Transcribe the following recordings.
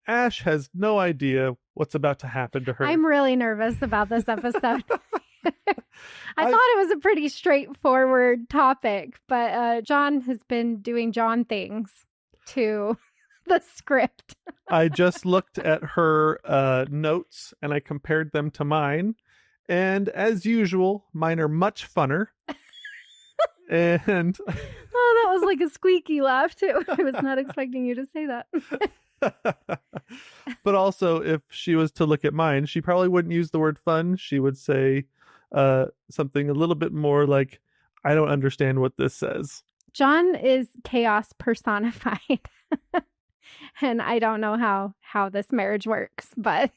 Ash has no idea what's about to happen to her. I'm really nervous about this episode. I thought it was a pretty straightforward topic, but John has been doing John things to the script. I just looked at her notes and I compared them to mine. And as usual, mine are much funner. And oh, that was like a squeaky laugh too. I was not expecting you to say that. But also, if she was to look at mine, she probably wouldn't use the word fun. She would say something a little bit more like, I don't understand what this says. John is chaos personified. And I don't know how this marriage works, but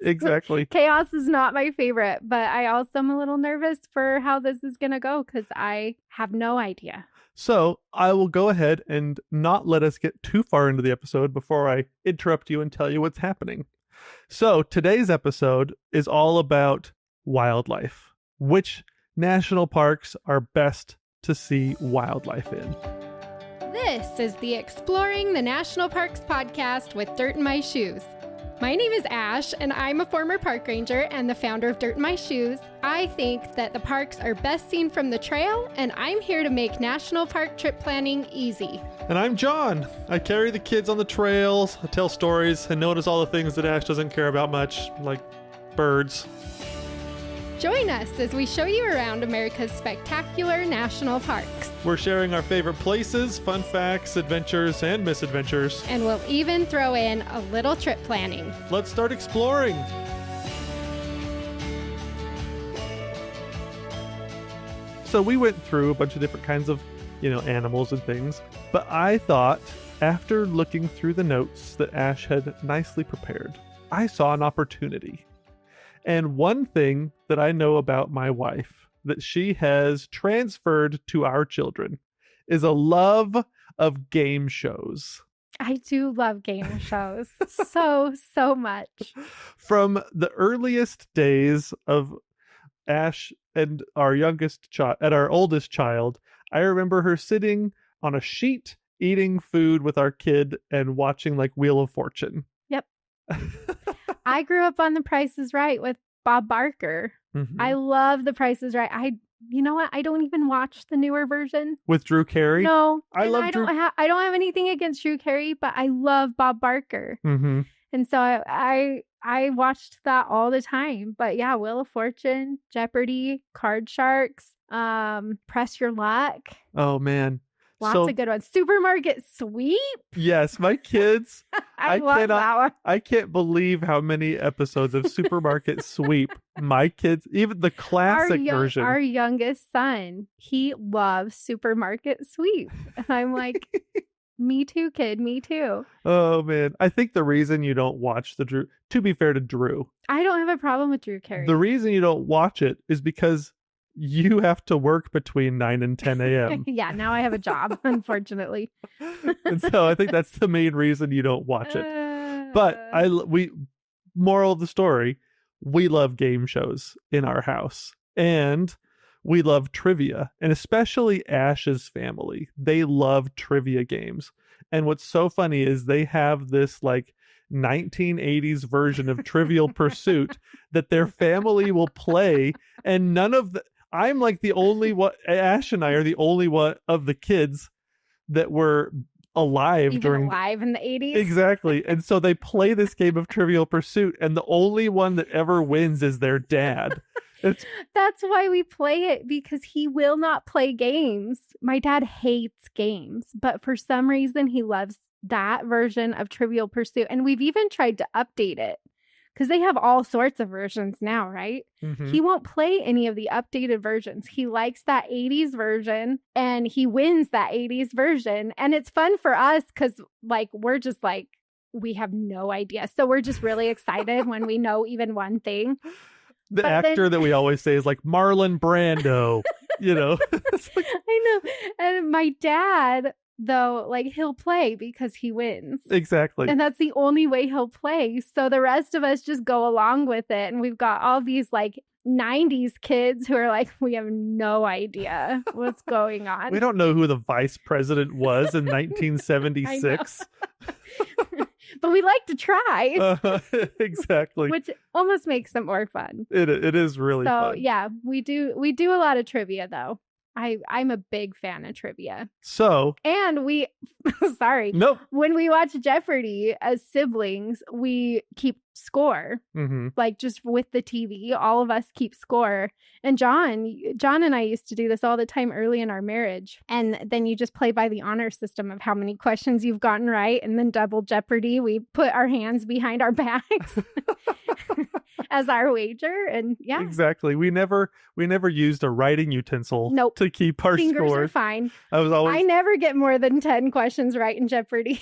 exactly. Chaos is not my favorite, but I also am a little nervous for how this is going to go because I have no idea. So I will go ahead and not let us get too far into the episode before I interrupt you and tell you what's happening. So today's episode is all about wildlife. Which national parks are best to see wildlife in? This is the Exploring the National Parks podcast with Dirt in My Shoes. My name is Ash, and I'm a former park ranger and the founder of Dirt in My Shoes. I think that the parks are best seen from the trail, and I'm here to make national park trip planning easy. And I'm John. I carry the kids on the trails, I tell stories, and notice all the things that Ash doesn't care about much, like birds. Join us as we show you around America's spectacular national parks. We're sharing our favorite places, fun facts, adventures, and misadventures. And we'll even throw in a little trip planning. Let's start exploring. So we went through a bunch of different kinds of, animals and things. But I thought, after looking through the notes that Ash had nicely prepared, I saw an opportunity. And one thing that I know about my wife that she has transferred to our children is a love of game shows. I do love game shows so much. From the earliest days of Ash and our oldest child, I remember her sitting on a sheet eating food with our kid and watching like Wheel of Fortune. Yep. I grew up on The Price is Right with Bob Barker. Mm-hmm. I love The Price is Right. You know what? I don't even watch the newer version. With Drew Carey? No. I don't have anything against Drew Carey, but I love Bob Barker. Mm-hmm. And so I watched that all the time. But yeah, Wheel of Fortune, Jeopardy, Card Sharks, Press Your Luck. Oh, man. Lots of good ones. Supermarket Sweep. Yes, my kids. I love that one. I can't believe how many episodes of Supermarket Sweep my kids, even the classic version. Our youngest son, he loves Supermarket Sweep. And I'm like, me too, kid. Me too. Oh, man. I think the reason you don't watch to be fair to Drew, I don't have a problem with Drew Carey. The reason you don't watch it is because you have to work between 9 and 10 a.m. Yeah, now I have a job, unfortunately. And so I think that's the main reason you don't watch it. But moral of the story, we love game shows in our house. And we love trivia. And especially Ash's family. They love trivia games. And what's so funny is they have this like 1980s version of Trivial Pursuit that their family will play, and I'm like the only one. Ash and I are the only one of the kids that were alive in the 80s. Exactly. And so they play this game of Trivial Pursuit, and the only one that ever wins is their dad. That's why we play it, because he will not play games. My dad hates games, but for some reason he loves that version of Trivial Pursuit. And we've even tried to update it, because they have all sorts of versions now, right? Mm-hmm. He won't play any of the updated versions. He likes that 80s version, and he wins that 80s version. And it's fun for us because, we're just we have no idea. So we're just really excited when we know even one thing. The actor that we always say is like Marlon Brando, I know. And my dad, though, he'll play because he wins. Exactly. And that's the only way he'll play. So the rest of us just go along with it. And we've got all these 90s kids who are we have no idea what's going on. We don't know who the vice president was in 1976. But we like to try. Exactly. Which almost makes it more fun. It is really fun. So yeah, we do a lot of trivia though. I'm a big fan of trivia. So, and we, sorry. Nope. When we watch Jeopardy as siblings, we keep score. Mm-hmm. Like just with the TV, all of us keep score. And John and I used to do this all the time early in our marriage. And then you just play by the honor system of how many questions you've gotten right. And then double Jeopardy, we put our hands behind our backs as our wager. And yeah. Exactly. We never used a writing utensil Nope. to keep our Fingers score. are fine. I never get more than 10 questions right in Jeopardy.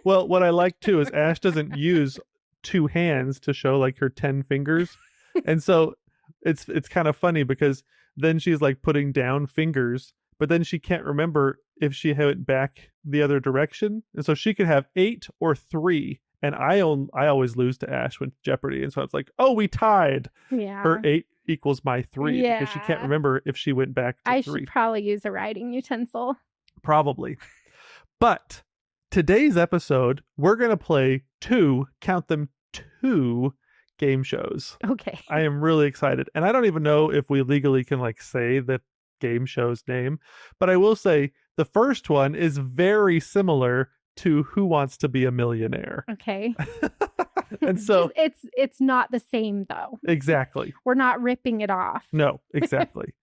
Well, what I like too is Ash doesn't use 2 hands to show like her 10 fingers. And so it's kind of funny because then she's like putting down fingers, but then she can't remember if she went back the other direction. And so she could have 8 or 3. And I always lose to Ash with Jeopardy. And so it's like, oh, we tied. Yeah. Her 8 equals my 3 because she can't remember if she went back to 3. I should probably use a writing utensil. Probably. But today's episode, we're going to play 2 game shows. Okay. I am really excited. And I don't even know if we legally can like say the game show's name, but I will say the first one is very similar to Who Wants to Be a Millionaire. Okay. And so it's not the same though. Exactly. We're not ripping it off. No, exactly.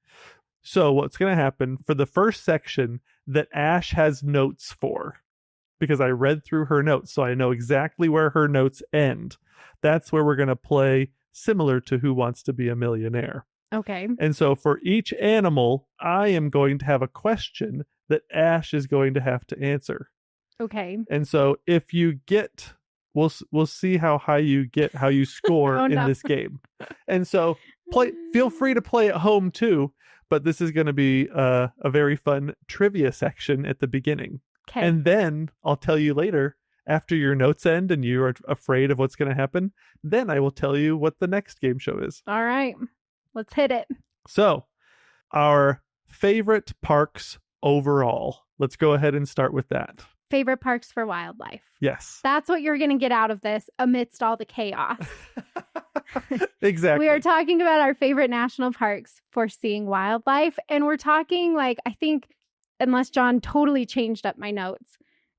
So what's going to happen for the first section that Ash has notes for, because I read through her notes, so I know exactly where her notes end. That's where we're going to play similar to Who Wants to Be a Millionaire. Okay. And so for each animal, I am going to have a question that Ash is going to have to answer. Okay. And so if you get, we'll see how high you get, how you score in this game. And so feel free to play at home too, but this is going to be a very fun trivia section at the beginning. Okay. And then I'll tell you later, after your notes end and you are afraid of what's going to happen, then I will tell you what the next game show is. All right. Let's hit it. So, our favorite parks overall. Let's go ahead and start with that. Favorite parks for wildlife. Yes. That's what you're going to get out of this amidst all the chaos. Exactly. We are talking about our favorite national parks for seeing wildlife. And we're talking like, I think, unless John totally changed up my notes,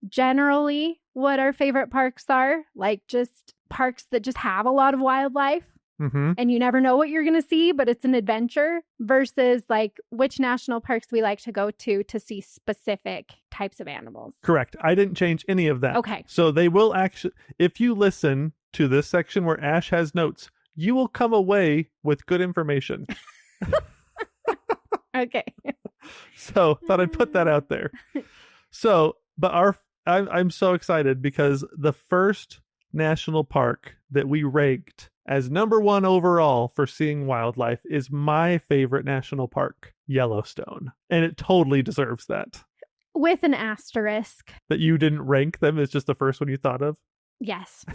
generally what our favorite parks are, like just parks that just have a lot of wildlife. Mm-hmm. And you never know what you're going to see, but it's an adventure, versus like which national parks we like to go to see specific types of animals. Correct. I didn't change any of that. Okay. So they will actually, if you listen to this section where Ash has notes, you will come away with good information. Okay. So thought I'd put that out there. So, but I'm so excited because the first national park that we ranked as number 1 overall for seeing wildlife is my favorite national park, Yellowstone. And it totally deserves that. With an asterisk. That you didn't rank them, it's just the first one you thought of? Yes.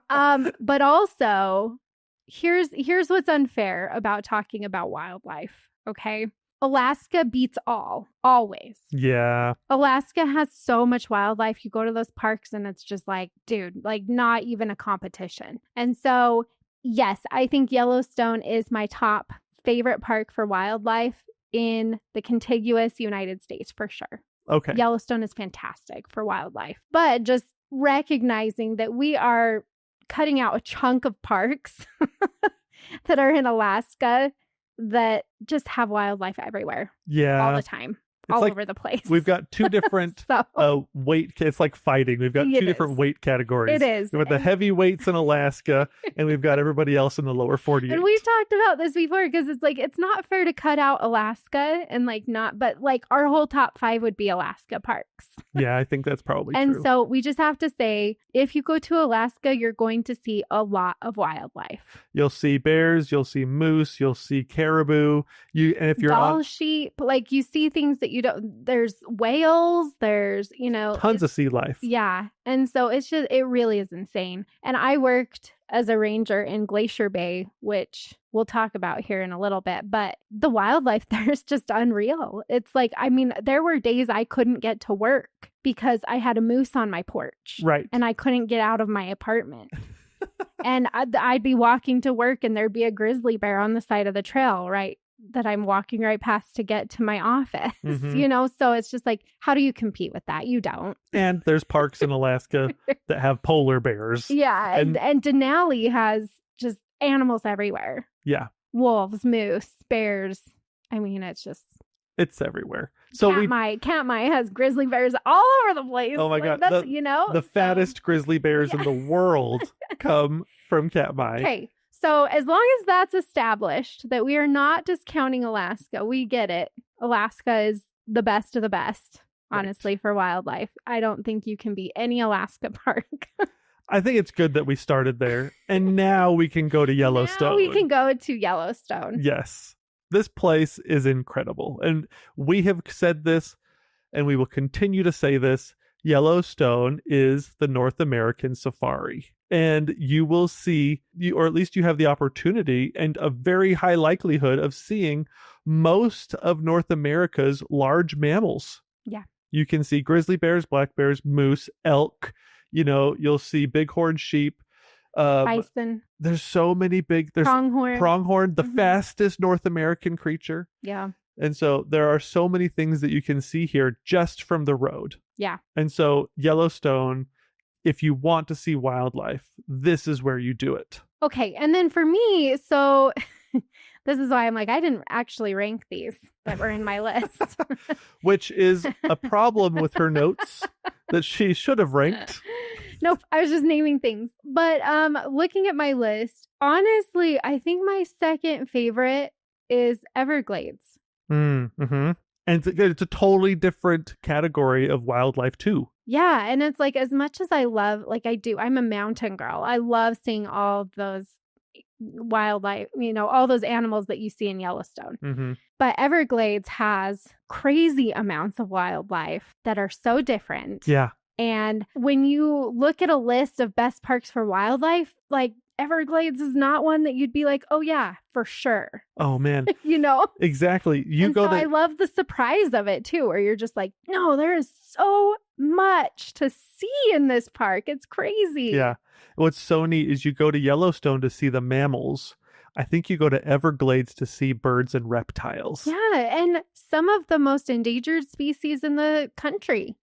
But also, here's what's unfair about talking about wildlife, okay? Alaska beats all, always. Yeah. Alaska has so much wildlife. You go to those parks and it's just like, dude, like not even a competition. And so, yes, I think Yellowstone is my top favorite park for wildlife in the contiguous United States for sure. Okay. Yellowstone is fantastic for wildlife. But just recognizing that we are cutting out a chunk of parks that are in Alaska that just have wildlife everywhere. Yeah. All the time. All like, over the place. We've got 2 different weight. It's like fighting. We've got 2 different weight categories. It is. We've got the heavyweights in Alaska, and we've got everybody else in the lower 48. And we've talked about this before because it's like, it's not fair to cut out Alaska and like not, but like our whole top 5 would be Alaska parks. Yeah, I think that's probably true. And so we just have to say, if you go to Alaska, you're going to see a lot of wildlife. You'll see bears, you'll see moose, you'll see caribou. And if you're Doll sheep, like you see things that you don't, there's whales, there's, tons of sea life. Yeah. And so it really is insane. And I worked as a ranger in Glacier Bay, which we'll talk about here in a little bit. But the wildlife there is just unreal. It's like, I mean, there were days I couldn't get to work because I had a moose on my porch. Right. And I couldn't get out of my apartment. And I'd be walking to work and there'd be a grizzly bear on the side of the trail, right, that I'm walking right past to get to my office, you know? So it's just like, how do you compete with that? You don't. And there's parks in Alaska that have polar bears. Yeah. And Denali has just animals everywhere. Yeah. Wolves, moose, bears. I mean, it's everywhere. So Katmai has grizzly bears all over the place. Oh my God. That's, the fattest grizzly bears in the world come from Katmai. Okay. So as long as that's established, that we are not discounting Alaska, we get it. Alaska is the best of the best, honestly, for wildlife. I don't think you can beat any Alaska park. I think it's good that we started there. And now we can go to Yellowstone. Now we can go to Yellowstone. Yes. This place is incredible. And we have said this, and we will continue to say this. Yellowstone is the North American safari. And you will see, or at least you have the opportunity and a very high likelihood of seeing most of North America's large mammals. Yeah. You can see grizzly bears, black bears, moose, elk. You know, you'll see bighorn sheep. Bison. There's so many there's pronghorn, the fastest North American creature. Yeah. And so there are so many things that you can see here just from the road. Yeah. And so Yellowstone, if you want to see wildlife, this is where you do it. Okay. And then for me, so this is why I'm like, I didn't actually rank these that were in my list. Which is a problem with her notes that she should have ranked. Nope, I was just naming things. But looking at my list, honestly, I think my second favorite is Everglades. Mm-hmm. And it's a totally different category of wildlife too. Yeah, and it's like, as much as I love, like I do, I'm a mountain girl. I love seeing all those wildlife, you know, all those animals that you see in Yellowstone. Mm-hmm. But Everglades has crazy amounts of wildlife that are so different. Yeah. And when you look at a list of best parks for wildlife, like Everglades is not one that you'd be like, oh yeah, for sure. Oh man. You know? Exactly. I love the surprise of it too, where you're just like, no, there is so much to see in this park. It's crazy. Yeah. What's so neat is you go to Yellowstone to see the mammals. I think you go to Everglades to see birds and reptiles. Yeah, and some of the most endangered species in the country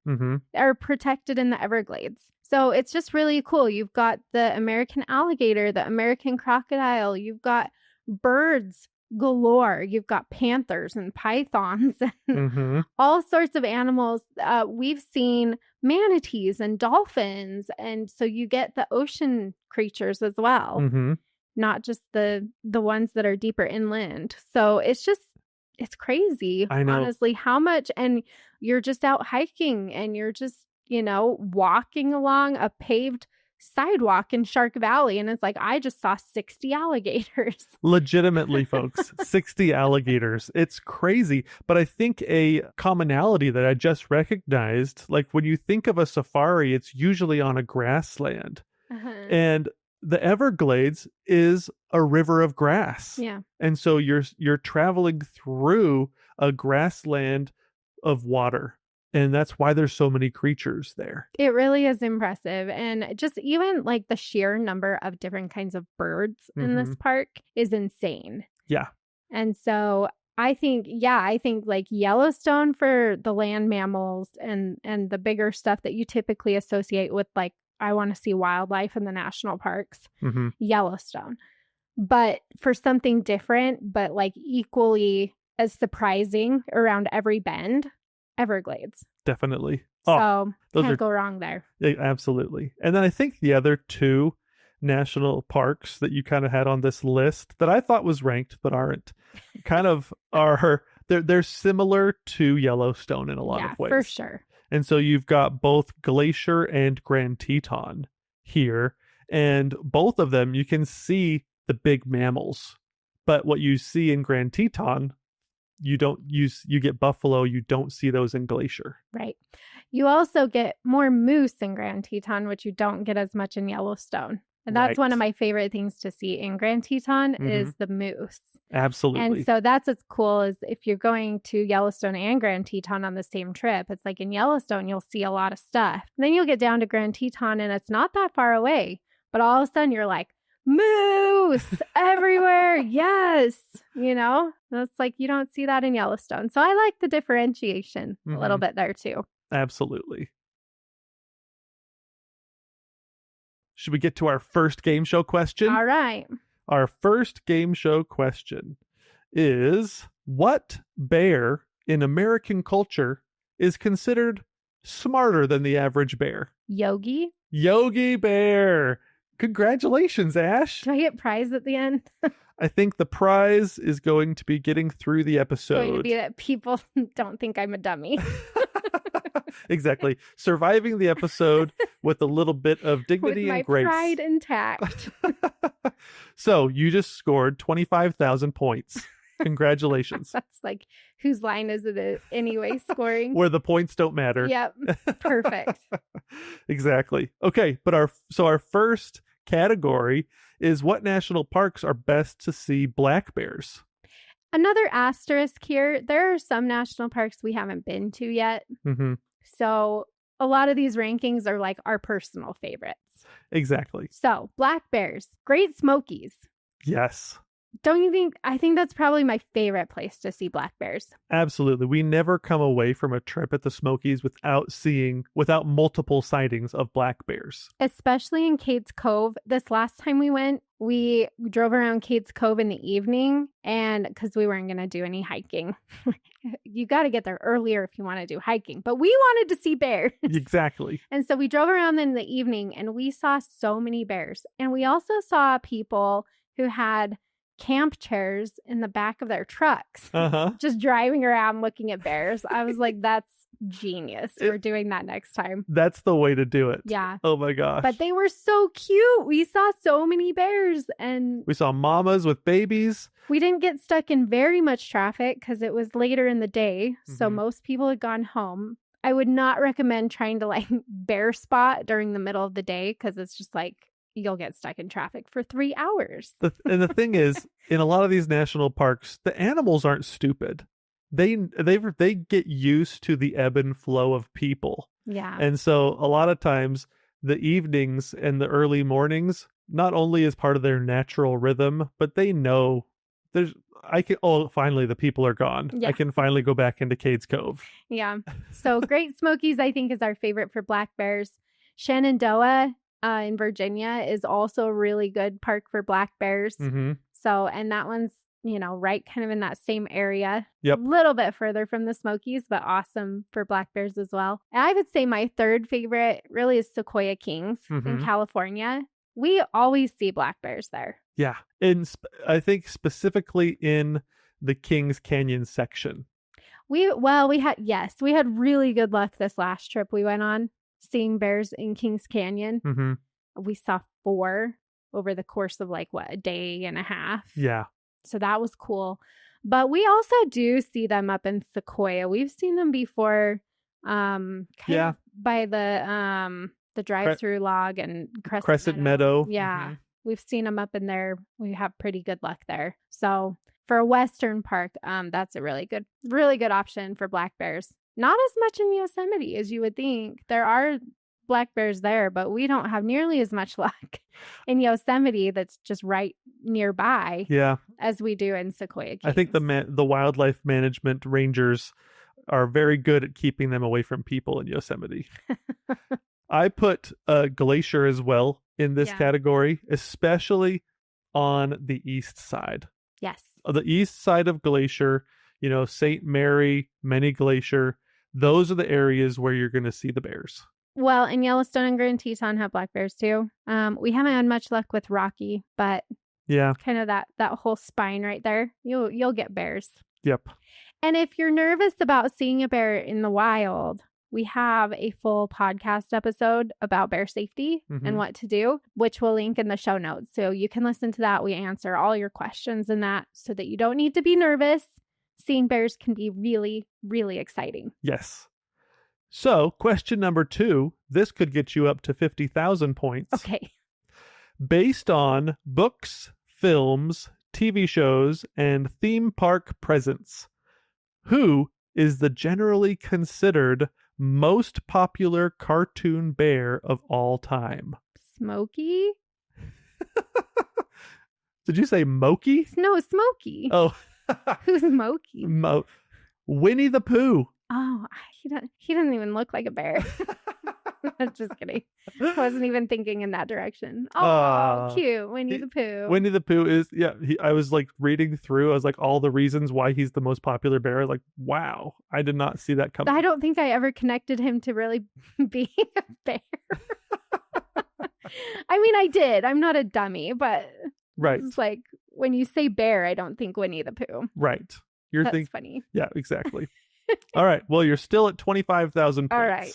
are protected in the Everglades. So it's just really cool. You've got the American alligator, the American crocodile. You've got birds galore. You've got panthers and pythons and all sorts of animals. We've seen manatees and dolphins. And so you get the ocean creatures as well. Not just the ones that are deeper inland. So it's crazy, I know. Honestly, how much, and you're just out hiking and you're just, you know, walking along a paved sidewalk in Shark Valley. And it's like, I just saw 60 alligators. Legitimately, folks, 60 alligators. It's crazy. But I think a commonality that I just recognized, like when you think of a safari, it's usually on a grassland. And the Everglades is a river of grass. Yeah. And so you're traveling through a grassland of water. And that's why there's so many creatures there. It really is impressive. And just even like the sheer number of different kinds of birds in this park is insane. Yeah. And so I think like Yellowstone for the land mammals and the bigger stuff that you typically associate with, like, I want to see wildlife in the national parks, Yellowstone. But for something different, but like equally as surprising around every bend, Everglades. Definitely. So can't go wrong there. Yeah, absolutely. And then I think the other two national parks that you kind of had on this list that I thought was ranked but aren't kind of are they're similar to Yellowstone in a lot of ways. For sure. And so you've got both Glacier and Grand Teton here, and both of them you can see the big mammals. But what you see in Grand Teton, you get buffalo, you don't see those in Glacier. Right. You also get more moose in Grand Teton, which you don't get as much in Yellowstone. And that's one of Right. my favorite things to see in Grand Teton Mhm. is the moose. Absolutely. And so that's what's cool is if you're going to Yellowstone and Grand Teton on the same trip, it's like in Yellowstone, you'll see a lot of stuff. Then you'll get down to Grand Teton and it's not that far away. But all of a sudden you're like, moose everywhere. Yes. You know, it's like you don't see that in Yellowstone. So I like the differentiation a little bit there too. Absolutely. Should we get to our first game show question? All right. Our first game show question is, what bear in American culture is considered smarter than the average bear? Yogi. Yogi Bear. Congratulations, Ash. Do I get prize at the end? I think the prize is going to be getting through the It's going to episode. be that people don't think I'm a dummy. Exactly. Surviving the episode with a little bit of With dignity my and grace. pride intact. So you just scored 25,000 points. Congratulations. That's like, whose line is it anyway scoring? Where the points don't matter. Yep. Perfect. Exactly. Okay, but our first category is, what national parks are best to see black bears? Another asterisk here. There are some national parks we haven't been to yet. Mm-hmm. So a lot of these rankings are like our personal favorites. Exactly. So Black Bears, Great Smokies. Yes. Don't you think? I think that's probably my favorite place to see black bears. Absolutely. We never come away from a trip at the Smokies without multiple sightings of black bears. Especially in Cades Cove. This last time we went, we drove around Cades Cove in the evening, and because we weren't going to do any hiking. You got to get there earlier if you want to do hiking. But we wanted to see bears. Exactly. And so we drove around in the evening, and we saw so many bears. And we also saw people who had camp chairs in the back of their trucks, just driving around looking at bears. I was like, that's genius. We're doing that next time. That's the way to do it. Yeah. Oh my gosh. But they were so cute. We saw so many bears, and we saw mamas with babies. We didn't get stuck in very much traffic because it was later in the day. So most people had gone home. I would not recommend trying to like bear spot during the middle of the day because it's just like, you'll get stuck in traffic for 3 hours. And the thing is, in a lot of these national parks, the animals aren't stupid. They get used to the ebb and flow of people. Yeah. And so a lot of times the evenings and the early mornings not only is part of their natural rhythm, but they know finally the people are gone. Yeah. I can finally go back into Cades Cove. Yeah. So Great Smokies, I think, is our favorite for black bears. Shenandoah in Virginia is also a really good park for black bears. So, and that one's, right kind of in that same area. Yep. A little bit further from the Smokies, but awesome for black bears as well. And I would say my third favorite really is Sequoia Kings in California. We always see black bears there. Yeah. And I think specifically in the Kings Canyon section. We had really good luck this last trip we went on seeing bears in Kings Canyon. We saw 4 over the course of a day and a half. Yeah. So that was cool. But we also do see them up in Sequoia. We've seen them before by the drive-through log and Crescent Meadow. Yeah. We've seen them up in there. We have pretty good luck there. So for a Western park, that's a really good option for black bears. Not as much in Yosemite as you would think. There are black bears there, but we don't have nearly as much luck in Yosemite that's just right nearby as we do in Sequoia Kings. I think the wildlife management rangers are very good at keeping them away from people in Yosemite. I put Glacier as well in this category, especially on the east side. Yes. The east side of Glacier, St. Mary, Many Glacier, those are the areas where you're going to see the bears. Well, and Yellowstone and Grand Teton have black bears too. We haven't had much luck with Rocky, but kind of that whole spine right there, you'll get bears. Yep. And if you're nervous about seeing a bear in the wild, we have a full podcast episode about bear safety and what to do, which we'll link in the show notes. So you can listen to that. We answer all your questions in that so that you don't need to be nervous. Seeing bears can be really, really exciting. Yes. So question number 2, this could get you up to 50,000 points. Okay. Based on books, films, TV shows, and theme park presence, who is the generally considered most popular cartoon bear of all time? Smokey? Did you say Moki? No, Smokey. Oh. Who's Smokey? Winnie the Pooh. Oh, he doesn't even look like a bear. Just kidding. I wasn't even thinking in that direction. Oh, cute. Winnie the Pooh. Winnie the Pooh is, yeah, I was like reading through, I was like, all the reasons why he's the most popular bear. Like, wow, I did not see that coming. I don't think I ever connected him to really being a bear. I mean, I did. I'm not a dummy, but right. It's like when you say bear, I don't think Winnie the Pooh. Right. That's funny. Yeah, exactly. All right. Well, you're still at 25,000 points. All right.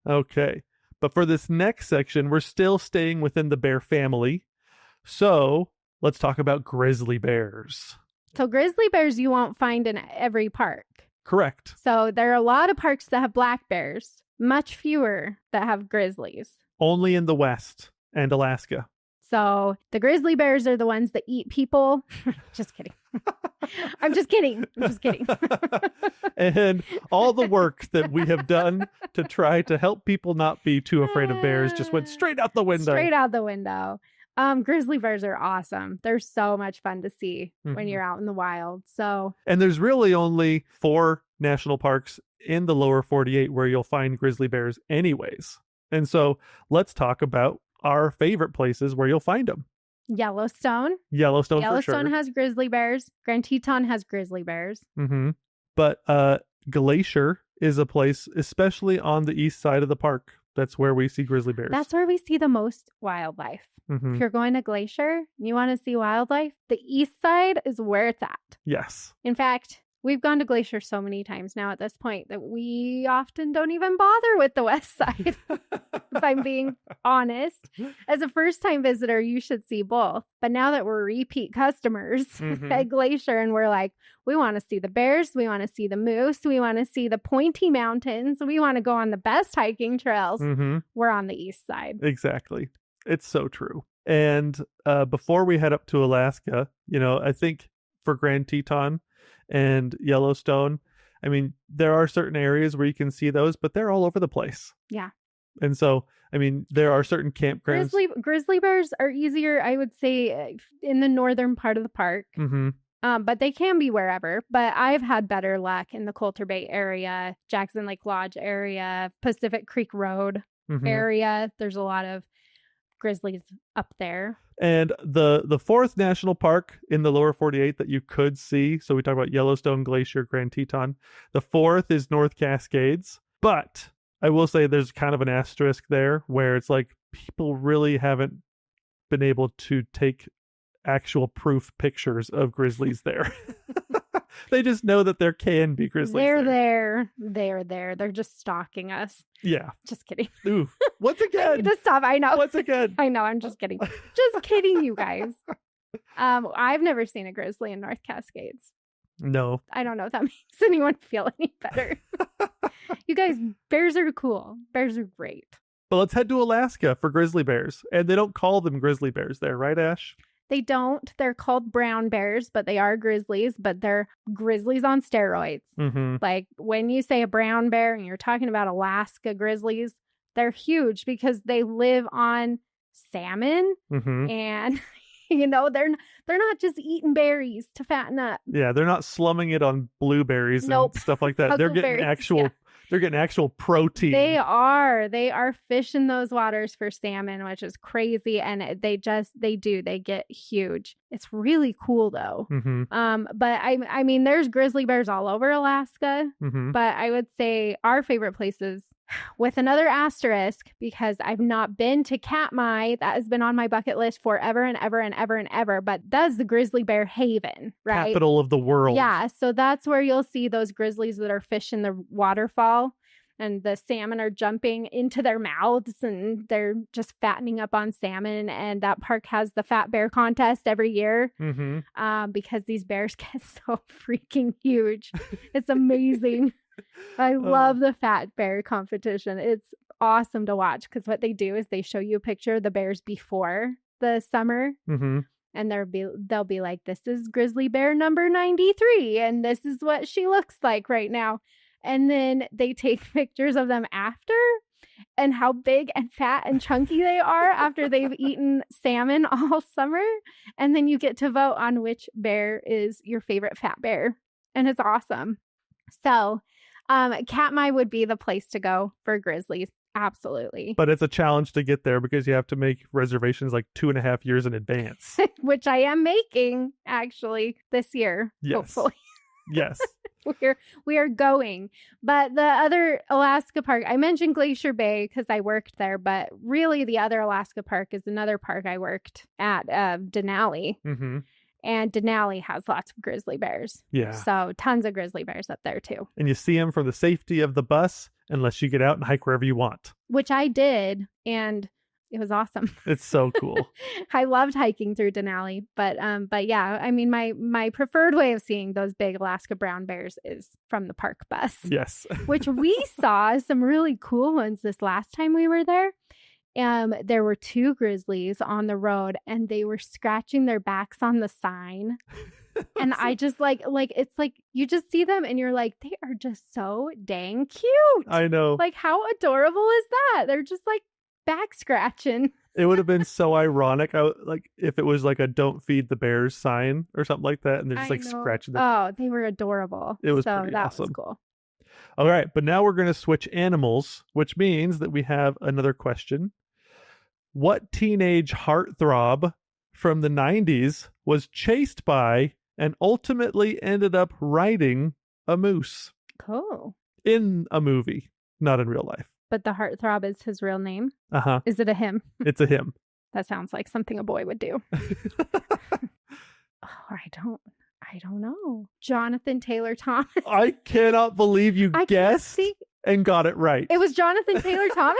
Okay. But for this next section, we're still staying within the bear family. So let's talk about grizzly bears. So grizzly bears you won't find in every park. Correct. So there are a lot of parks that have black bears, much fewer that have grizzlies. Only in the West and Alaska. So the grizzly bears are the ones that eat people. Just kidding. I'm just kidding. And all the work that we have done to try to help people not be too afraid of bears just went straight out the window. Straight out the window. Grizzly bears are awesome. They're so much fun to see when you're out in the wild. And there's really only 4 national parks in the lower 48 where you'll find grizzly bears anyways. And so let's talk about our favorite places where you'll find them. Yellowstone for sure. has grizzly bears. Grand Teton has grizzly bears. But Glacier is a place, especially on the east side of the park. That's where we see grizzly bears. That's where we see the most wildlife. If you're going to Glacier and you want to see wildlife, the east side is where it's at. Yes. In fact, we've gone to Glacier so many times now at this point that we often don't even bother with the west side. If I'm being honest. As a first-time visitor, you should see both. But now that we're repeat customers at Glacier and we're like, we want to see the bears, we want to see the moose, we want to see the pointy mountains, we want to go on the best hiking trails, we're on the east side. Exactly. It's so true. And before we head up to Alaska, I think for Grand Teton and Yellowstone, I mean, there are certain areas where you can see those, but they're all over the place. Yeah. And so, I mean, there are certain campgrounds. Grizzly bears are easier, I would say, in the northern part of the park. But they can be wherever. But I've had better luck in the Coulter Bay area, Jackson Lake Lodge area, Pacific Creek Road area. There's a lot of grizzlies up there. And the fourth national park in the lower 48 that you could see, so we talk about Yellowstone, Glacier, Grand Teton. The fourth is North Cascades. But I will say there's kind of an asterisk there where it's like people really haven't been able to take actual proof pictures of grizzlies there. They just know that there can be grizzlies. They're there. They're just stalking us. Yeah. Just kidding. Ooh. Once again. Just stop. I know. Once again. I know. I'm just kidding. Just kidding, you guys. I've never seen a grizzly in North Cascades. No. I don't know if that makes anyone feel any better. You guys, bears are cool. Bears are great. But let's head to Alaska for grizzly bears. And they don't call them grizzly bears there, right, Ash? They don't. They're called brown bears, but they are grizzlies, but they're grizzlies on steroids. Like when you say a brown bear and you're talking about Alaska grizzlies, they're huge because they live on salmon and they're not just eating berries to fatten up. Yeah, they're not slumming it on blueberries and stuff like that. They're getting actual protein. They are fishing those waters for salmon, which is crazy. And they get huge. It's really cool though. But I mean, there's grizzly bears all over Alaska, but I would say our favorite places, with another asterisk, because I've not been to Katmai. That has been on my bucket list forever and ever and ever and ever. But that's the grizzly bear haven, right? Capital of the world. Yeah. So that's where you'll see those grizzlies that are fishing the waterfall and the salmon are jumping into their mouths and they're just fattening up on salmon. And that park has the fat bear contest every year because these bears get so freaking huge. It's amazing. I love the fat bear competition. It's awesome to watch because what they do is they show you a picture of the bears before the summer. Mm-hmm. And they'll be like, this is grizzly bear number 93, and this is what she looks like right now. And then they take pictures of them after, and how big and fat and chunky they are after they've eaten salmon all summer. And then you get to vote on which bear is your favorite fat bear. And it's awesome. So Katmai would be the place to go for grizzlies. Absolutely. But it's a challenge to get there because you have to make reservations like 2.5 years in advance. Which I am making actually this year. Yes. Hopefully. Yes. We are going. But the other Alaska park, I mentioned Glacier Bay because I worked there, but really the other Alaska park is another park I worked at, Denali. Mm-hmm. And Denali has lots of grizzly bears. Yeah. So tons of grizzly bears up there too. And you see them from the safety of the bus unless you get out and hike wherever you want. Which I did, and it was awesome. It's so cool. I loved hiking through Denali, but yeah, I mean my preferred way of seeing those big Alaska brown bears is from the park bus. Yes. Which we saw some really cool ones this last time we were there. There were 2 grizzlies on the road, and they were scratching their backs on the sign. And I just like it's like you just see them and you're like, they are just so dang cute. I know. Like, how adorable is that? They're just like back scratching. It would have been so ironic. Like if it was like a "Don't feed the bears" sign or something like that, and they're just like scratching. Oh, they were adorable. It was so pretty that awesome. was cool. All right, but now we're going to switch animals, which means that we have another question. What teenage heartthrob from the 90s was chased by and ultimately ended up riding a moose? Cool. In a movie, not in real life. But the heartthrob is his real name? Uh-huh. Is it a him? It's a him. That sounds like something a boy would do. I don't know. Jonathan Taylor Thomas. I cannot believe you guessed and got it right. It was Jonathan Taylor Thomas?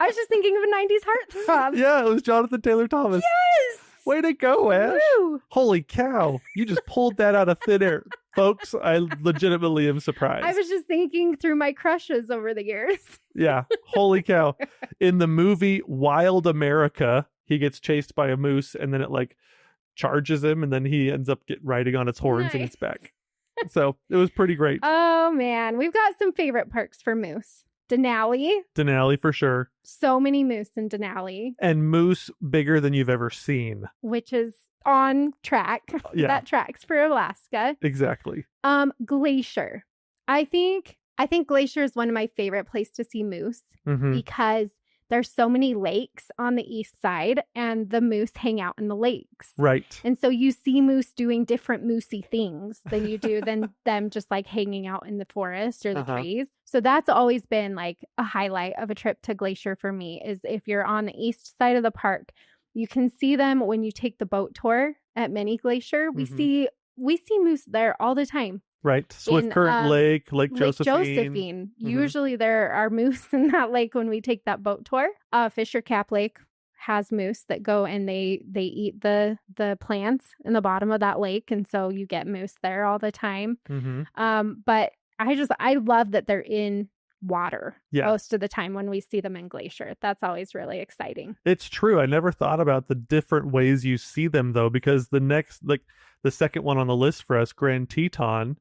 I was just thinking of a 90s heartthrob. Yeah, it was Jonathan Taylor Thomas. Yes! Way to go, Ash. Woo! Holy cow. You just pulled that out of thin air. Folks, I legitimately am surprised. I was just thinking through my crushes over the years. Yeah. Holy cow. In the movie Wild America, he gets chased by a moose and then it like charges him and then he ends up riding on its horns and its back. So it was pretty great. Oh, man. We've got some favorite parks for moose. Denali for sure. So many moose in Denali. And moose bigger than you've ever seen. Which is on track. Yeah. That tracks for Alaska. Exactly. Glacier. I think Glacier is one of my favorite places to see moose because there's so many lakes on the east side and the moose hang out in the lakes. Right. And so you see moose doing different moosey things than you do than them just like hanging out in the forest or the trees. So that's always been like a highlight of a trip to Glacier for me is if you're on the east side of the park, you can see them when you take the boat tour at Mini Glacier. We see moose there all the time. Right. Swift Current Lake Josephine. Usually there are moose in that lake when we take that boat tour. Fisher Cap Lake has moose that go and they eat the plants in the bottom of that lake. And so you get moose there all the time. But I love that they're in water most of the time when we see them in Glacier. That's always really exciting. It's true. I never thought about the different ways you see them though, because the second one on the list for us, Grand Teton,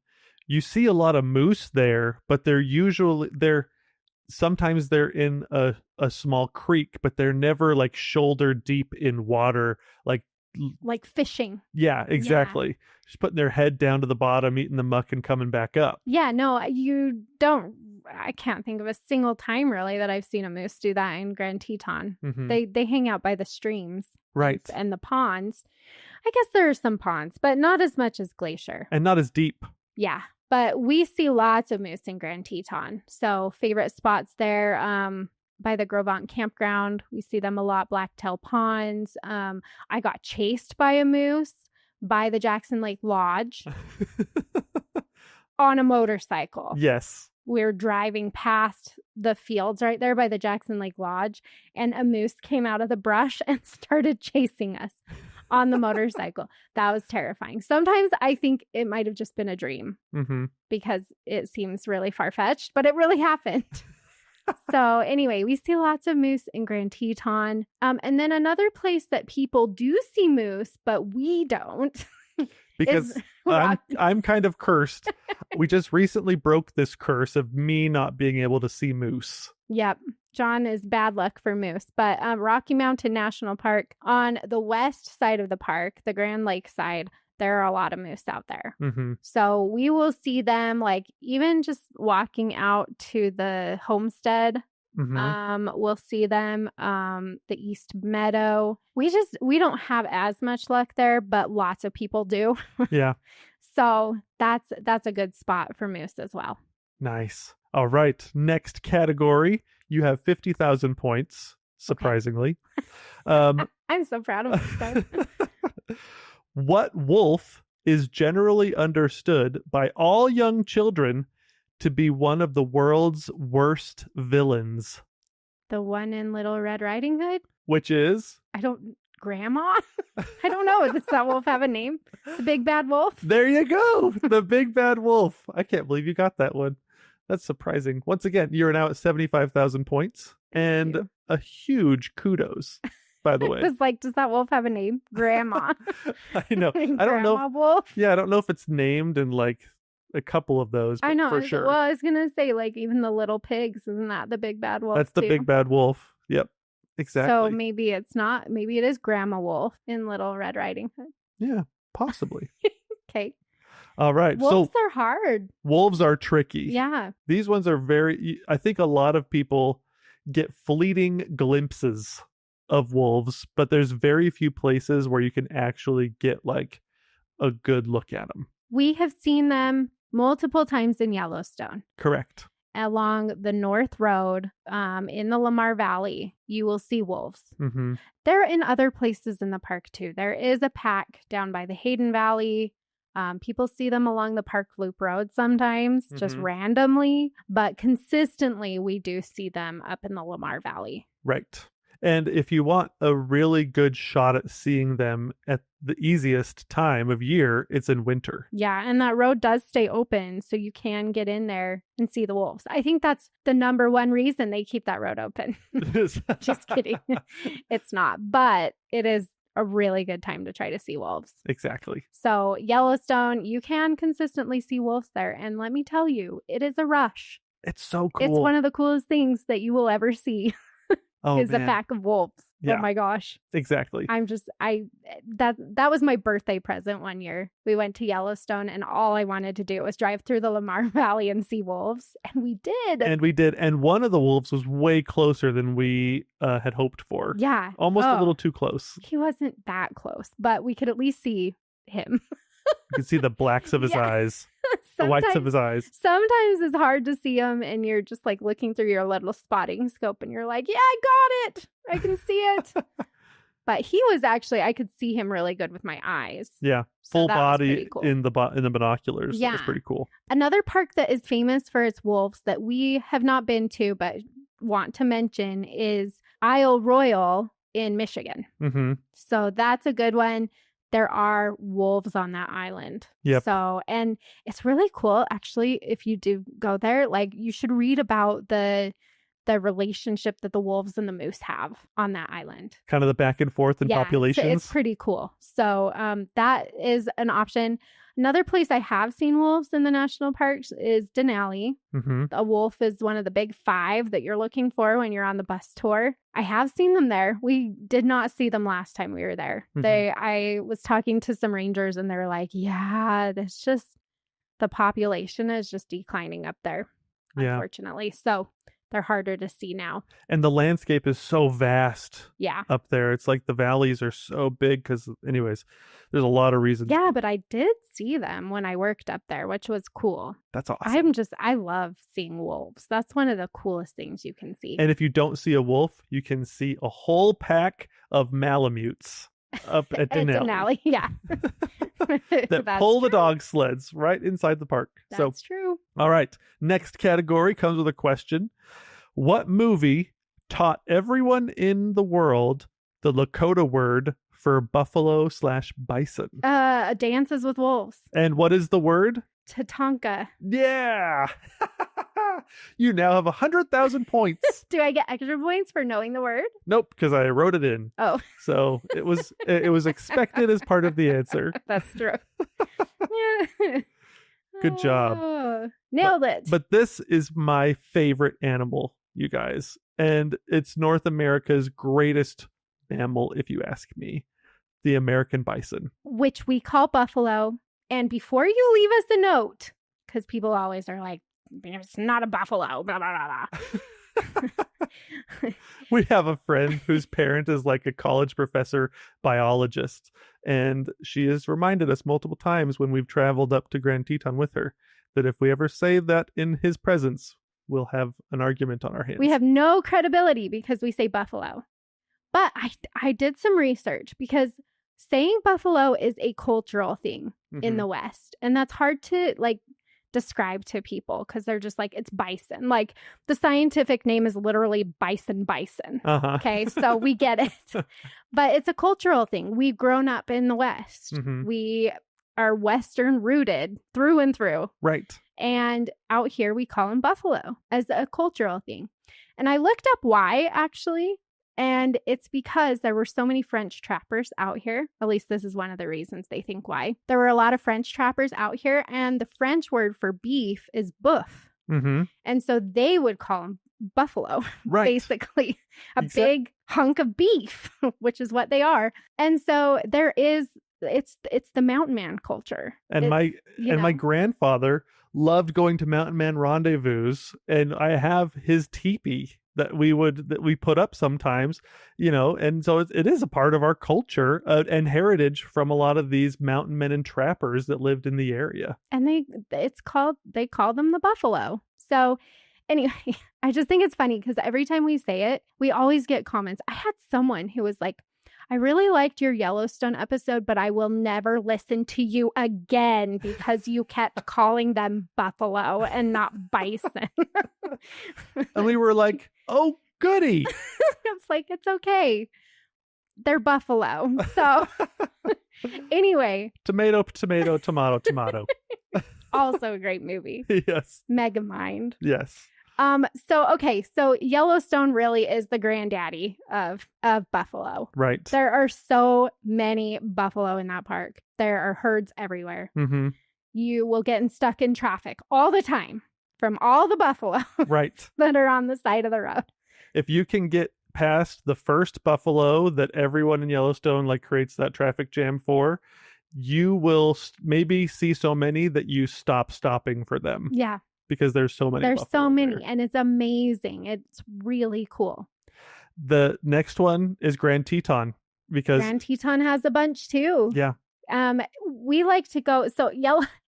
you see a lot of moose there, but sometimes they're in a small creek, but they're never like shoulder deep in water, like fishing. Yeah, exactly. Yeah. Just putting their head down to the bottom, eating the muck and coming back up. Yeah, no, I can't think of a single time really that I've seen a moose do that in Grand Teton. They hang out by the streams. Right. And the ponds. I guess there are some ponds, but not as much as Glacier. And not as deep. Yeah. But we see lots of moose in Grand Teton. So favorite spots there, by the Grovant campground. We see them a lot. Blacktail Ponds. I got chased by a moose by the Jackson Lake Lodge on a motorcycle. Yes. We're driving past the fields right there by the Jackson Lake Lodge, and a moose came out of the brush and started chasing us on the motorcycle. That was terrifying. Sometimes I think it might have just been a dream because it seems really far-fetched, but it really happened. So anyway, we see lots of moose in Grand Teton. And then another place that people do see moose, but we don't. Because I'm kind of cursed. We just recently broke this curse of me not being able to see moose. Yep. John is bad luck for moose. But Rocky Mountain National Park, on the west side of the park, the Grand Lake side, there are a lot of moose out there. Mm-hmm. So we will see them, like, even just walking out to the homestead. Mm-hmm. We'll see them, the East Meadow. We don't have as much luck there, but lots of people do. Yeah. So that's a good spot for moose as well. Nice. All right. Next category. You have 50,000 points, surprisingly. I'm so proud of myself. What wolf is generally understood by all young children to be one of the world's worst villains? The one in Little Red Riding Hood? Which is? Grandma? I don't know. Does that wolf have a name? The Big Bad Wolf? There you go. The Big Bad Wolf. I can't believe you got that one. That's surprising. Once again, you're now at 75,000 points and a huge kudos, by the way. It was like, does that wolf have a name? Grandma. I know. I don't know. Wolf? Yeah, I don't know if it's named in like a couple of those. But I know. for sure. Well, I was going to say, like, even the little pigs, isn't that the Big Bad Wolf? That's the Big Bad Wolf. Yep. Exactly. So maybe it's not. Maybe it is Grandma Wolf in Little Red Riding Hood. Yeah, possibly. Okay. All right. Wolves are hard. Wolves are tricky. Yeah. These ones are I think a lot of people get fleeting glimpses of wolves, but there's very few places where you can actually get like a good look at them. We have seen them multiple times in Yellowstone. Correct. Along the North Road, in the Lamar Valley, you will see wolves. Mm-hmm. They're in other places in the park too. There is a pack down by the Hayden Valley. People see them along the Park Loop Road sometimes, just randomly, but consistently we do see them up in the Lamar Valley. Right. And if you want a really good shot at seeing them at the easiest time of year, it's in winter. Yeah, and that road does stay open, so you can get in there and see the wolves. I think that's the number one reason they keep that road open. Just kidding. It's not, but it is a really good time to try to see wolves. Exactly. So Yellowstone, you can consistently see wolves there. And let me tell you, it is a rush. It's so cool. It's one of the coolest things that you will ever see. Oh, is a pack of wolves. Yeah. Oh my gosh. Exactly. That was my birthday present one year. We went to Yellowstone and all I wanted to do was drive through the Lamar Valley and see wolves. And we did. And one of the wolves was way closer than we had hoped for. Yeah. Almost a little too close. He wasn't that close, but we could at least see him. You can see the blacks of his eyes. The whites of his eyes. Sometimes it's hard to see them and you're just like looking through your little spotting scope and you're like, yeah, I got it. I can see it. But he was actually, I could see him really good with my eyes. Yeah. Full body cool. in the binoculars. Yeah. That was pretty cool. Another park that is famous for its wolves that we have not been to but want to mention is Isle Royale in Michigan. Mm-hmm. So that's a good one. There are wolves on that island. Yep. So, and it's really cool, actually, if you do go there, like you should read about the relationship that the wolves and the moose have on that island. Kind of the back and forth in populations. So it's pretty cool. So that is an option. Another place I have seen wolves in the national parks is Denali. Mm-hmm. A wolf is one of the big 5 that you're looking for when you're on the bus tour. I have seen them there. We did not see them last time we were there. Mm-hmm. I was talking to some rangers and they were like, yeah, it's just the population is just declining up there, unfortunately. So they're harder to see now. And the landscape is so vast up there. It's like the valleys are so big because, anyways, there's a lot of reasons. Yeah, but I did see them when I worked up there, which was cool. That's awesome. I love seeing wolves. That's one of the coolest things you can see. And if you don't see a wolf, you can see a whole pack of Malamutes up at Denali. Yeah. that pull the dog sleds right inside the park. That's true. All right. Next category comes with a question. What movie taught everyone in the world the Lakota word for buffalo/bison? Dances with Wolves. And what is the word? Tatanka. Yeah. You now have 100,000 points. Do I get extra points for knowing the word? Nope, because I wrote it in. Oh. So it was expected as part of the answer. That's true. Good job. Nailed it. But this is my favorite animal, you guys. And it's North America's greatest mammal, if you ask me. The American bison. Which we call buffalo. And before you leave us a note, because people always are like, it's not a buffalo, blah, blah, blah. We have a friend whose parent is like a college professor biologist, and she has reminded us multiple times when we've traveled up to Grand Teton with her that if we ever say that in his presence, we'll have an argument on our hands. We have no credibility because we say buffalo. But I did some research because saying buffalo is a cultural thing in the West, and that's hard to like describe to people because they're just like, it's bison. Like the scientific name is literally bison. Okay, so we get it. But it's a cultural thing. We've grown up in the West. We are Western rooted through and through. Right. And out here we call them buffalo as a cultural thing. And I looked up why actually. And it's because there were so many French trappers out here. At least this is one of the reasons they think why. There were a lot of French trappers out here, and the French word for beef is boeuf. And so they would call them buffalo, basically. Big hunk of beef, which is what they are. And so there is, it's the mountain man culture. And my grandfather loved going to mountain man rendezvous, and I have his teepee that we put up sometimes, and so it is a part of our culture and heritage from a lot of these mountain men and trappers that lived in the area. And they call them the buffalo. So anyway, I just think it's funny because every time we say it, we always get comments. I had someone who was like, I really liked your Yellowstone episode, but I will never listen to you again because you kept calling them buffalo and not bison. And we were like, oh, goody. It's like, it's okay. They're buffalo. So anyway. Tomato, tomato. Also a great movie. Yes. Megamind. Yes. So Yellowstone really is the granddaddy of buffalo. Right. There are so many buffalo in that park. There are herds everywhere. You will get stuck in traffic all the time from all the buffalo that are on the side of the road. If you can get past the first buffalo that everyone in Yellowstone like creates that traffic jam for, you will maybe see so many that you stop stopping for them. Yeah. Because there's so many. There's so many, and it's amazing. It's really cool. The next one is Grand Teton because Grand Teton has a bunch too. Yeah. We like to go. So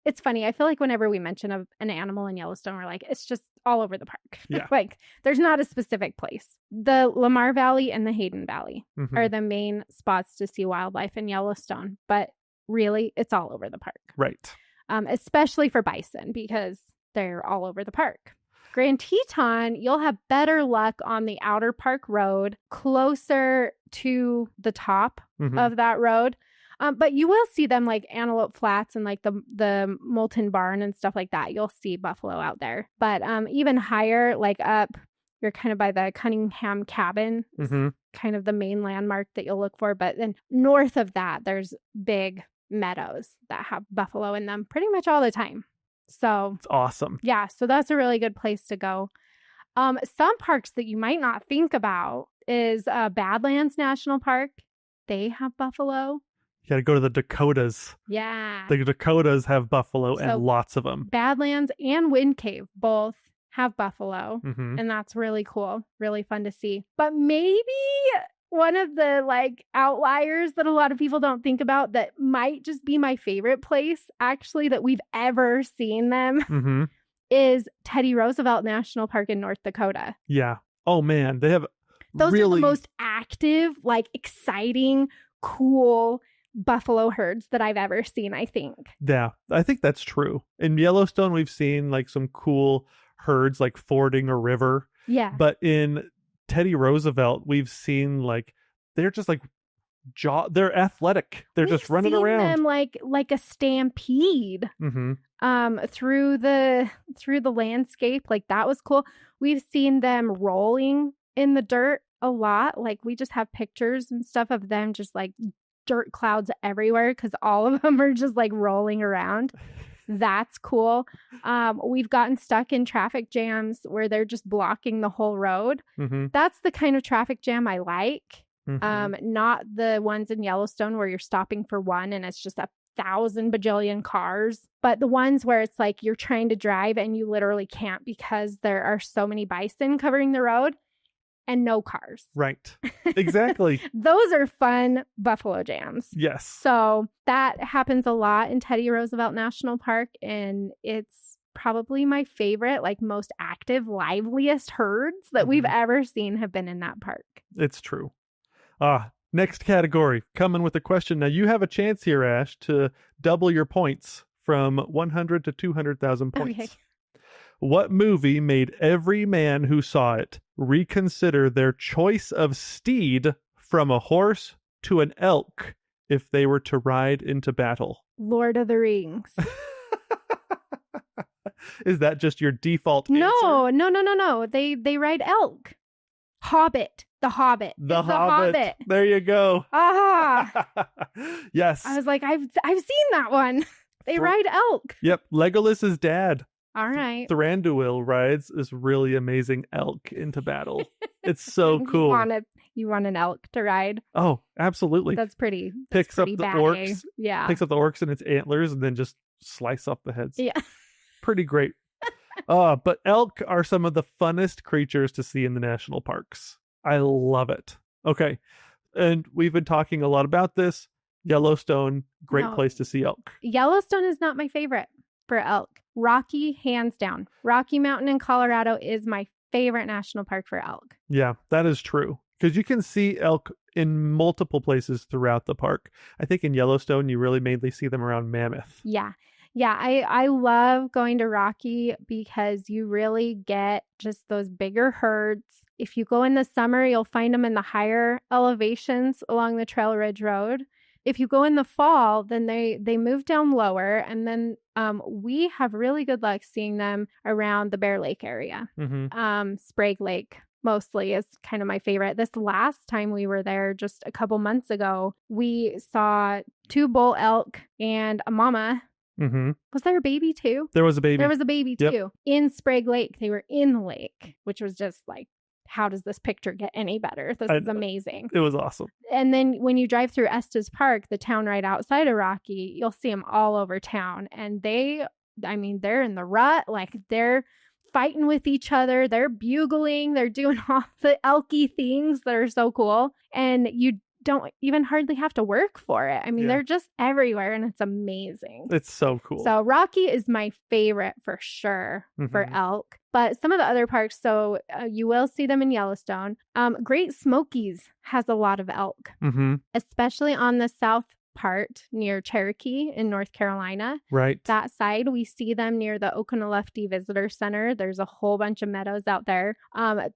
it's funny. I feel like whenever we mention an animal in Yellowstone, we're like, it's just all over the park. Yeah. Like there's not a specific place. The Lamar Valley and the Hayden Valley are the main spots to see wildlife in Yellowstone, but really, it's all over the park. Right. Especially for bison because they're all over the park. Grand Teton, you'll have better luck on the outer park road, closer to the top of that road. But you will see them like Antelope Flats and like the Molten Barn and stuff like that. You'll see buffalo out there. But even higher, like up, you're kind of by the Cunningham Cabin, kind of the main landmark that you'll look for. But then north of that, there's big meadows that have buffalo in them pretty much all the time. So it's awesome. Yeah, so that's a really good place to go. Some parks that you might not think about is Badlands National Park. They have buffalo. You got to go to the Dakotas. Yeah. The Dakotas have buffalo and lots of them. Badlands and Wind Cave both have buffalo. And that's really cool. Really fun to see. But maybe one of the like outliers that a lot of people don't think about that might just be my favorite place actually that we've ever seen them is Teddy Roosevelt National Park in North Dakota. Yeah. Oh man, they have those are the most active, like exciting, cool buffalo herds that I've ever seen, I think. Yeah, I think that's true. In Yellowstone, we've seen like some cool herds like fording a river. Yeah. But in Teddy Roosevelt, we've seen like they're just like they're athletic. They're just running We've seen around. them like a stampede through the landscape. Like that was cool. We've seen them rolling in the dirt a lot. Like we just have pictures and stuff of them just like dirt clouds everywhere because all of them are just like rolling around. That's cool. We've gotten stuck in traffic jams where they're just blocking the whole road. That's the kind of traffic jam I like. Not the ones in Yellowstone where you're stopping for one and it's just 1,000 bajillion cars, but the ones where it's like you're trying to drive and you literally can't because there are so many bison covering the road and no cars. Right. Exactly. Those are fun buffalo jams. Yes. So that happens a lot in Teddy Roosevelt National Park, and it's probably my favorite, like most active, liveliest herds that we've ever seen have been in that park. It's true. Next category, coming with a question. Now you have a chance here, Ash, to double your points from 100 to 200,000 points. Okay. What movie made every man who saw it reconsider their choice of steed from a horse to an elk if they were to ride into battle? Lord of the Rings. Is that just your default answer? No. They ride elk. Hobbit. The Hobbit. The Hobbit. There you go. Yes. I was like, I've seen that one. They ride elk. Yep. Legolas's dad. All right. Thranduil rides this really amazing elk into battle. It's so cool. You want an elk to ride? Oh, absolutely. That's pretty. Picks pretty up the batty. orcs. Yeah. Picks up the orcs and its antlers and then just slice off the heads. Yeah. Pretty great. But elk are some of the funnest creatures to see in the national parks. I love it. Okay. And we've been talking a lot about this. Yellowstone, great place to see elk. Yellowstone is not my favorite for elk. Rocky, hands down. Rocky Mountain in Colorado is my favorite national park for elk. Yeah, that is true. Because you can see elk in multiple places throughout the park. I think in Yellowstone, you really mainly see them around Mammoth. Yeah. I love going to Rocky because you really get just those bigger herds. If you go in the summer, you'll find them in the higher elevations along the Trail Ridge Road. If you go in the fall, then they move down lower, and then we have really good luck seeing them around the Bear Lake area. Sprague Lake mostly is kind of my favorite. This last time we were there, just a couple months ago, we saw 2 bull elk and a mama. Was there a baby too? There was a baby. There was a baby too. In Sprague Lake. They were in the lake, which was just like, how does this picture get any better? This is amazing. It was awesome. And then when you drive through Estes Park, the town right outside of Rocky, you'll see them all over town. And they're in the rut. Like they're fighting with each other. They're bugling. They're doing all the elky things that are so cool. And you don't even hardly have to work for it. They're just everywhere and it's amazing. It's so cool. So Rocky is my favorite for sure for elk. But some of the other parks, so you will see them in Yellowstone. Great Smokies has a lot of elk, especially on the south part near Cherokee in North Carolina. Right. That side, we see them near the Oconaluftee Visitor Center. There's a whole bunch of meadows out there.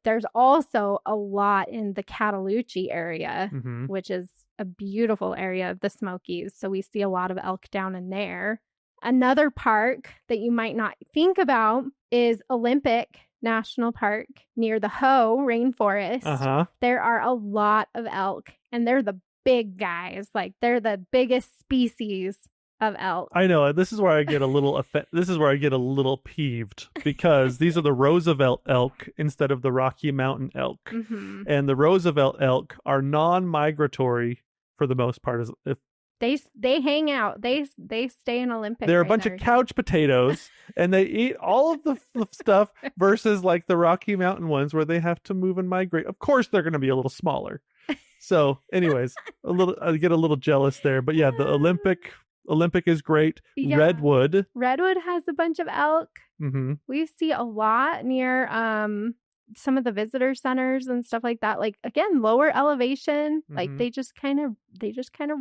There's also a lot in the Cataloochee area, which is a beautiful area of the Smokies. So we see a lot of elk down in there. Another park that you might not think about is Olympic National Park near the Hoh Rainforest. There are a lot of elk, and they're the big guys. Like they're the biggest species of elk. I know. This is where I get a little this is where I get a little peeved because these are the Roosevelt elk instead of the Rocky Mountain elk. And the Roosevelt elk are non-migratory for the most part. They hang out. They stay in Olympic. They're a bunch of couch potatoes, and they eat all of the stuff. Versus like the Rocky Mountain ones, where they have to move and migrate. Of course, they're going to be a little smaller. So, anyways, I get a little jealous there. But yeah, the Olympic is great. Yeah. Redwood has a bunch of elk. We see a lot near some of the visitor centers and stuff like that. Like again, lower elevation. Like they just kind of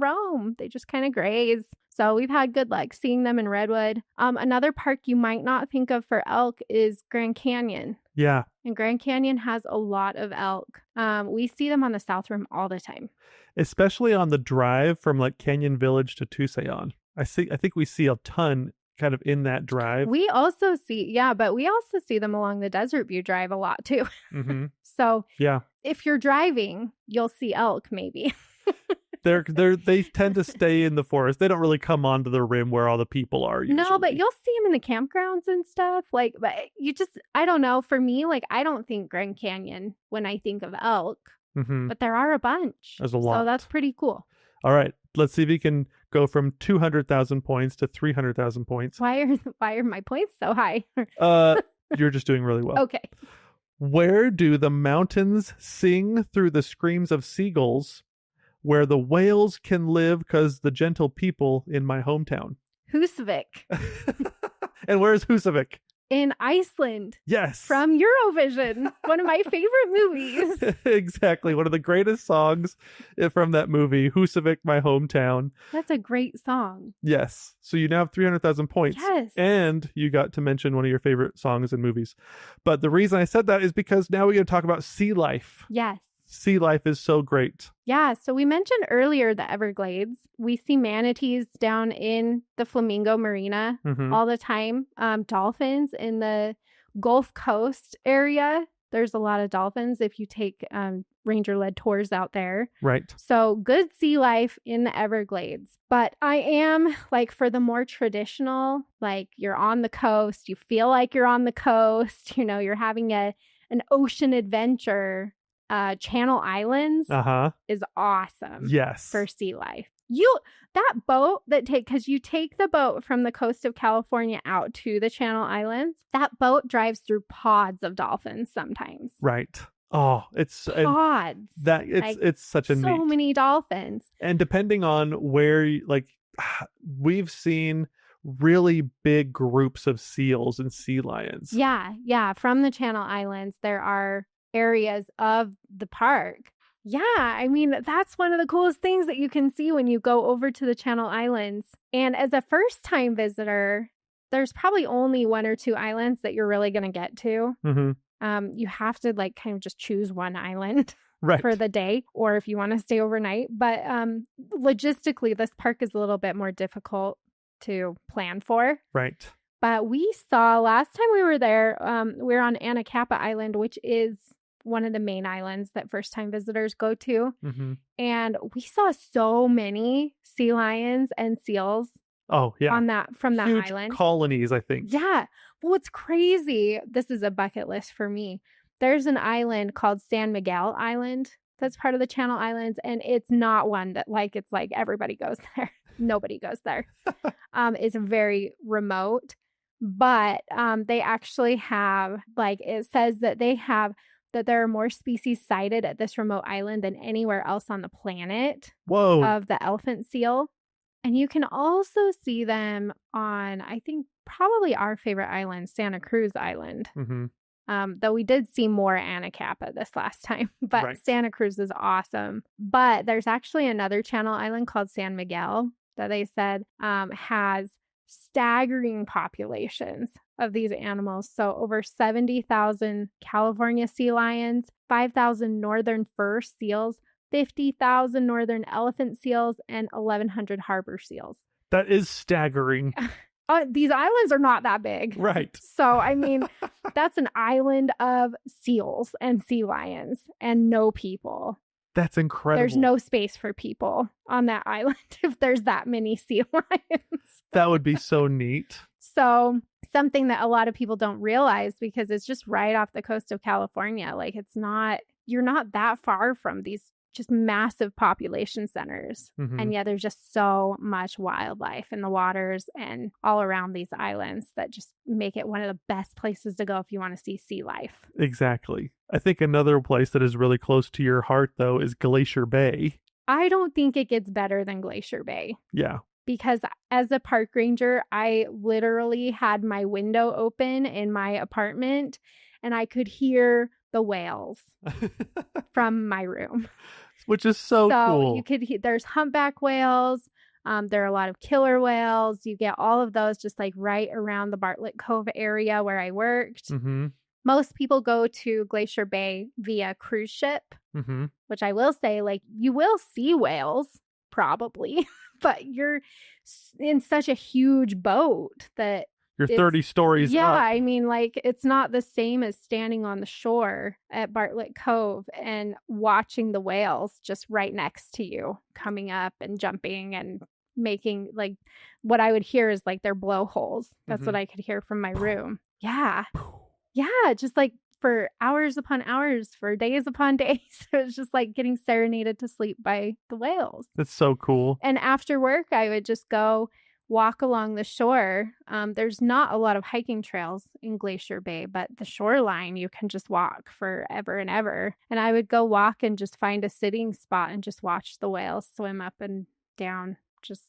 roam. They just kind of graze. So we've had good luck seeing them in Redwood. Another park you might not think of for elk is Grand Canyon. Yeah. And Grand Canyon has a lot of elk. We see them on the South Rim all the time. Especially on the drive from like Canyon Village to Tusayan. I think we see a ton kind of in that drive. We also see, but we also see them along the Desert View Drive a lot too. Mm-hmm. So yeah, if you're driving, you'll see elk maybe. they tend to stay in the forest. They don't really come onto the rim where all the people are usually. No, but you'll see them in the campgrounds and stuff. Like, but I don't know. For me, like, I don't think Grand Canyon when I think of elk, but there are a bunch. There's a lot. So that's pretty cool. All right, let's see if you can go from 200,000 points to 300,000 points. Why are my points so high? You're just doing really well. Okay. Where do the mountains sing through the screams of seagulls, where the whales can live because the gentle people in my hometown? Husavik. And where's Husavik? In Iceland. Yes. From Eurovision. One of my favorite movies. Exactly. One of the greatest songs from that movie, Husavik, my hometown. That's a great song. Yes. So you now have 300,000 points. Yes. And you got to mention one of your favorite songs and movies. But the reason I said that is because now we're going to talk about sea life. Yes. Sea life is so great. Yeah, so we mentioned earlier the Everglades. We see manatees down in the Flamingo Marina all the time. Dolphins in the Gulf Coast area. There's a lot of dolphins if you take ranger-led tours out there. Right. So good sea life in the Everglades. But I am, like, for the more traditional, like, you're on the coast, you feel like you're on the coast, you know, you're having an ocean adventure. Channel Islands is awesome. Yes. For sea life. That boat because you take the boat from the coast of California out to the Channel Islands. That boat drives through pods of dolphins sometimes. Right. Oh, it's pods. It's such a so many dolphins. And depending on where, like, we've seen really big groups of seals and sea lions. Yeah. From the Channel Islands, there are areas of the park. Yeah, I mean, that's one of the coolest things that you can see when you go over to the Channel Islands. And as a first-time visitor, there's probably only one or two islands that you're really going to get to. You have to, like, kind of just choose one island for the day, or if you want to stay overnight. But logistically, this park is a little bit more difficult to plan for. Right. But we saw last time we were there, we were on Anacapa Island, which is one of the main islands that first-time visitors go to. And we saw so many sea lions and seals. Oh, yeah. From that huge island. Colonies, I think. Yeah. Well, it's crazy. This is a bucket list for me. There's an island called San Miguel Island that's part of the Channel Islands, and it's not one that, like, it's like everybody goes there. Nobody goes there. It's very remote. But they actually have, like, it says that there are more species sighted at this remote island than anywhere else on the planet. Whoa. Of the elephant seal. And you can also see them on, I think, probably our favorite island, Santa Cruz Island. Though we did see more Anacapa this last time. But Santa Cruz is awesome. But there's actually another Channel Island called San Miguel that they said has staggering populations of these animals. So over 70,000 California sea lions, 5,000 northern fur seals, 50,000 northern elephant seals, and 1,100 harbor seals. That is staggering. These islands are not that big. Right. So, I mean, that's an island of seals and sea lions and no people. That's incredible. There's no space for people on that island if there's that many sea lions. That would be so neat. So something that a lot of people don't realize because it's just right off the coast of California. Like, you're not that far from these just massive population centers. And yet there's just so much wildlife in the waters and all around these islands that just make it one of the best places to go if you want to see sea life. Exactly. I think another place that is really close to your heart, though, is Glacier Bay. I don't think it gets better than Glacier Bay. Yeah. Because as a park ranger, I literally had my window open in my apartment and I could hear the whales from my room. Which is so cool. You could there's humpback whales. There are a lot of killer whales. You get all of those just like right around the Bartlett Cove area where I worked. Most people go to Glacier Bay via cruise ship, Mm-hmm. which I will say, like, you will see whales, probably, but you're in such a huge boat that You're 30 stories yeah, up. I mean, like, it's not the same as standing on the shore at Bartlett Cove and watching the whales just right next to you, coming up and jumping and making, like, what I would hear is like their blowholes. That's what I could hear from my room. Yeah. Yeah, just like for hours upon hours, for days upon days. It was just like getting serenaded to sleep by the whales. That's so cool. And after work, I would just go walk along the shore. There's not a lot of hiking trails in Glacier Bay, but the shoreline, you can just walk forever and ever. And I would go walk and just find a sitting spot and just watch the whales swim up and down just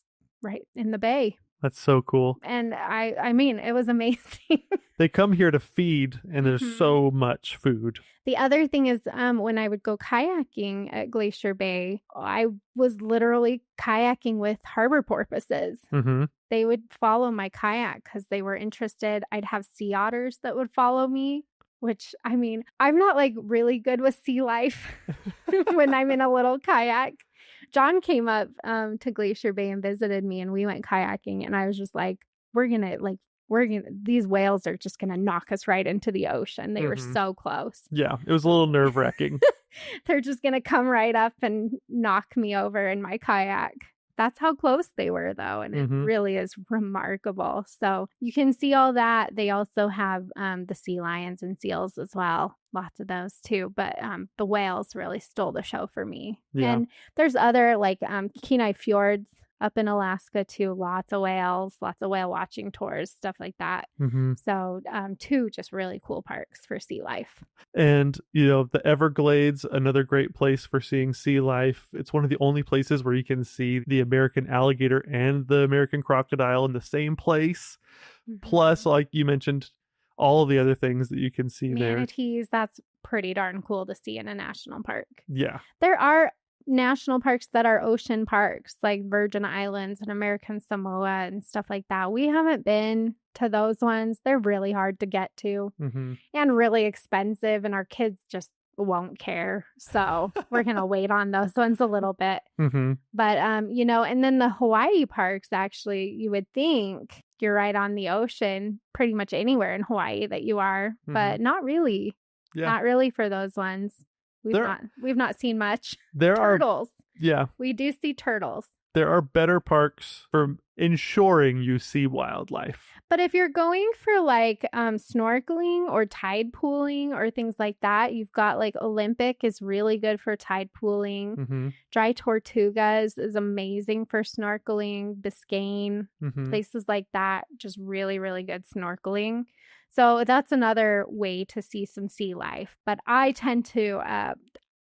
right in the bay. That's so cool. And I mean, it was amazing. They come here to feed, and there's so much food. The other thing is when I would go kayaking at Glacier Bay, I was literally kayaking with harbor porpoises. Mm-hmm. They would follow my kayak because they were interested. I'd have sea otters that would follow me, which, I mean, I'm not like really good with sea life when I'm in a little kayak. John came up to Glacier Bay and visited me, and we went kayaking, and I was just like, these whales are just gonna knock us right into the ocean. They were so close. Yeah, it was a little nerve-wracking. They're just gonna come right up and knock me over in my kayak. That's how close they were, though, and it really is remarkable. So you can see all that. They also have the sea lions and seals as well. Lots of those too. But the whales really stole the show for me. Yeah. And there's other like Kenai Fjords up in Alaska too. Lots of whales, lots of whale watching tours, stuff like that. So two just really cool parks for sea life. And, you know, the Everglades, another great place for seeing sea life. It's one of the only places where you can see the American alligator and the American crocodile in the same place. Plus, like you mentioned, all the other things that you can see there. Manatees, that's pretty darn cool to see in a national park. Yeah. There are national parks that are ocean parks, like Virgin Islands and American Samoa and stuff like that. We haven't been to those ones. They're really hard to get to and really expensive, and our kids just won't care. So we're going to wait on those ones a little bit. But, you know, and then the Hawaii parks, actually, you would think you're right on the ocean pretty much anywhere in Hawaii that you are, but not really. Yeah. Not really for those ones. We've not seen much. There turtles. Yeah. We do see turtles. There are better parks for ensuring you see wildlife. But if you're going for like snorkeling or tide pooling or things like that, you've got like Olympic is really good for tide pooling. Dry Tortugas is amazing for snorkeling. Biscayne, places like that, just really, really good snorkeling. So that's another way to see some sea life. But I tend to,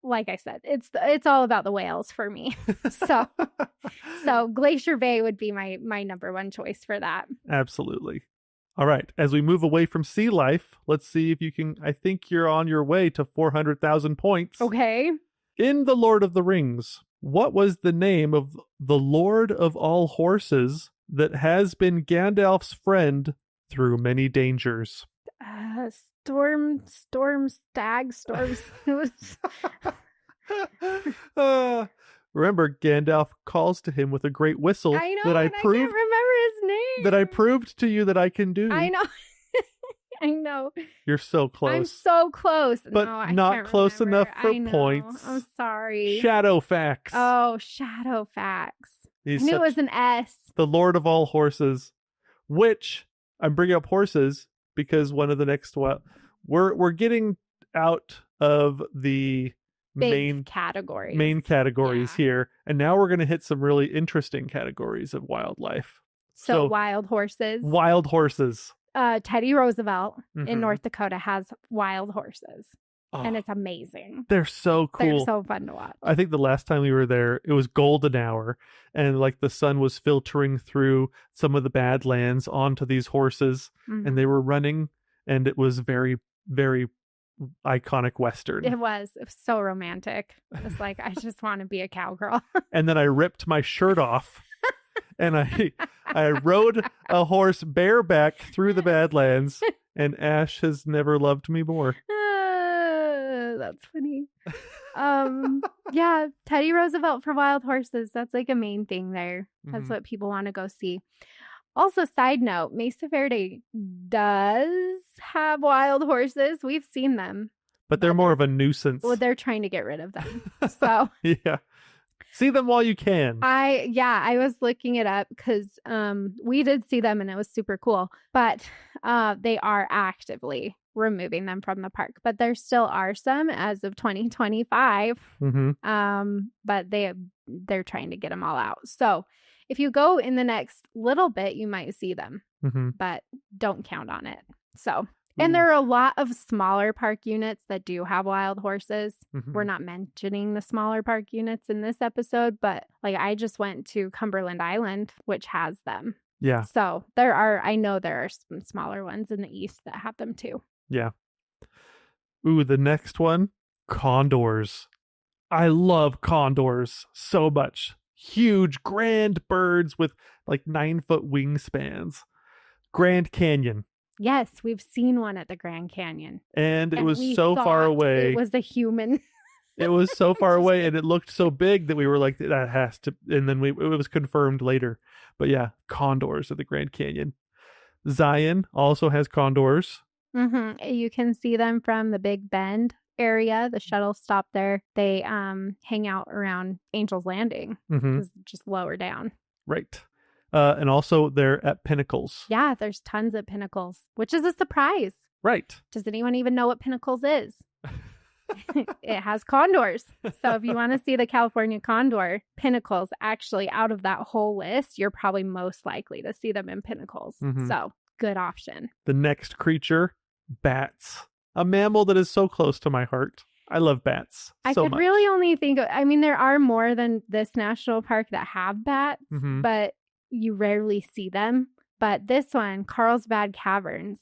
like I said, it's all about the whales for me. So Glacier Bay would be my number one choice for that. Absolutely. All right. As we move away from sea life, let's see if you can. I think you're on your way to 400,000 points. Okay. In The Lord of the Rings, what was the name of the Lord of all horses that has been Gandalf's friend through many dangers? Storm Stag. Remember, Gandalf calls to him with a great whistle. I know, that I can't remember his name. That I proved to you that I can do. I know. I know. You're so close. I'm so close. But no, not close enough for I know. points. I'm sorry. Shadowfax. Oh, Shadowfax. He's I knew it was an S. The Lord of all horses, which I'm bringing up horses because one of the next we're getting out of the main categories here, and now we're going to hit some really interesting categories of wildlife. So wild horses. Wild horses. Teddy Roosevelt in North Dakota has wild horses. And it's amazing. They're so cool. They're so fun to watch. I think the last time we were there, it was golden hour, and like the sun was filtering through some of the badlands onto these horses, and they were running, and it was very, very iconic Western. It was so romantic. It was like, I just want to be a cowgirl. And then I ripped my shirt off, and I rode a horse bareback through the badlands And Ash has never loved me more. That's funny. Yeah, Teddy Roosevelt for wild horses. That's like a main thing there. That's what people want to go see. Also, side note, Mesa Verde does have wild horses. We've seen them. But they're more of a nuisance. Well, they're trying to get rid of them. So yeah. See them while you can. I was looking it up because we did see them and it was super cool. But they are actively removing them from the park. But there still are some as of 2025. But they're trying to get them all out. So if you go in the next little bit, you might see them. But don't count on it. So. And there are a lot of smaller park units that do have wild horses. We're not mentioning the smaller park units in this episode, but like I just went to Cumberland Island, which has them. Yeah. So I know there are some smaller ones in the east that have them too. Yeah. Ooh, the next one, condors. I love condors so much. Huge, grand birds with like 9-foot wingspans. Grand Canyon. Yes, we've seen one at the Grand Canyon. And it was so far away. It was a human. It was so far away and it looked so big that we were like, that has to. And then it was confirmed later. But yeah, condors at the Grand Canyon. Zion also has condors. You can see them from the Big Bend area. The shuttle stop there. They hang out around Angel's Landing. Just lower down. Right. And also they're at Pinnacles. Yeah, there's tons of Pinnacles, which is a surprise. Right. Does anyone even know what Pinnacles is? It has condors. So if you want to see the California condor, Pinnacles, actually out of that whole list, you're probably most likely to see them in Pinnacles. So good option. The next creature, bats. A mammal that is so close to my heart. I love bats I so could much. really only think of, I mean, there are more than this national park that have bats, but you rarely see them. But this one, Carlsbad Caverns,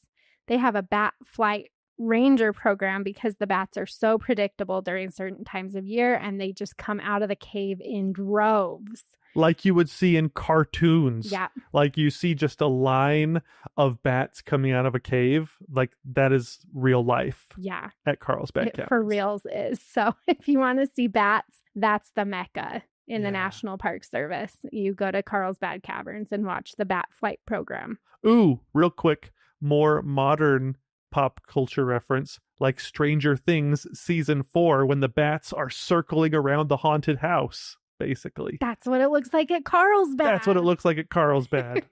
they have a bat flight ranger program because the bats are so predictable during certain times of year and they just come out of the cave in droves. Like you would see in cartoons. Yeah. Like you see just a line of bats coming out of a cave. Like that is real life. Yeah. At Carlsbad Caverns. For reals is. So if you want to see bats, that's the mecca in the National Park Service. You go to Carlsbad Caverns and watch the bat flight program. Ooh, real quick, more modern pop culture reference, like Stranger Things season 4 when the bats are circling around the haunted house, basically. That's what it looks like at Carlsbad. That's what it looks like at Carlsbad.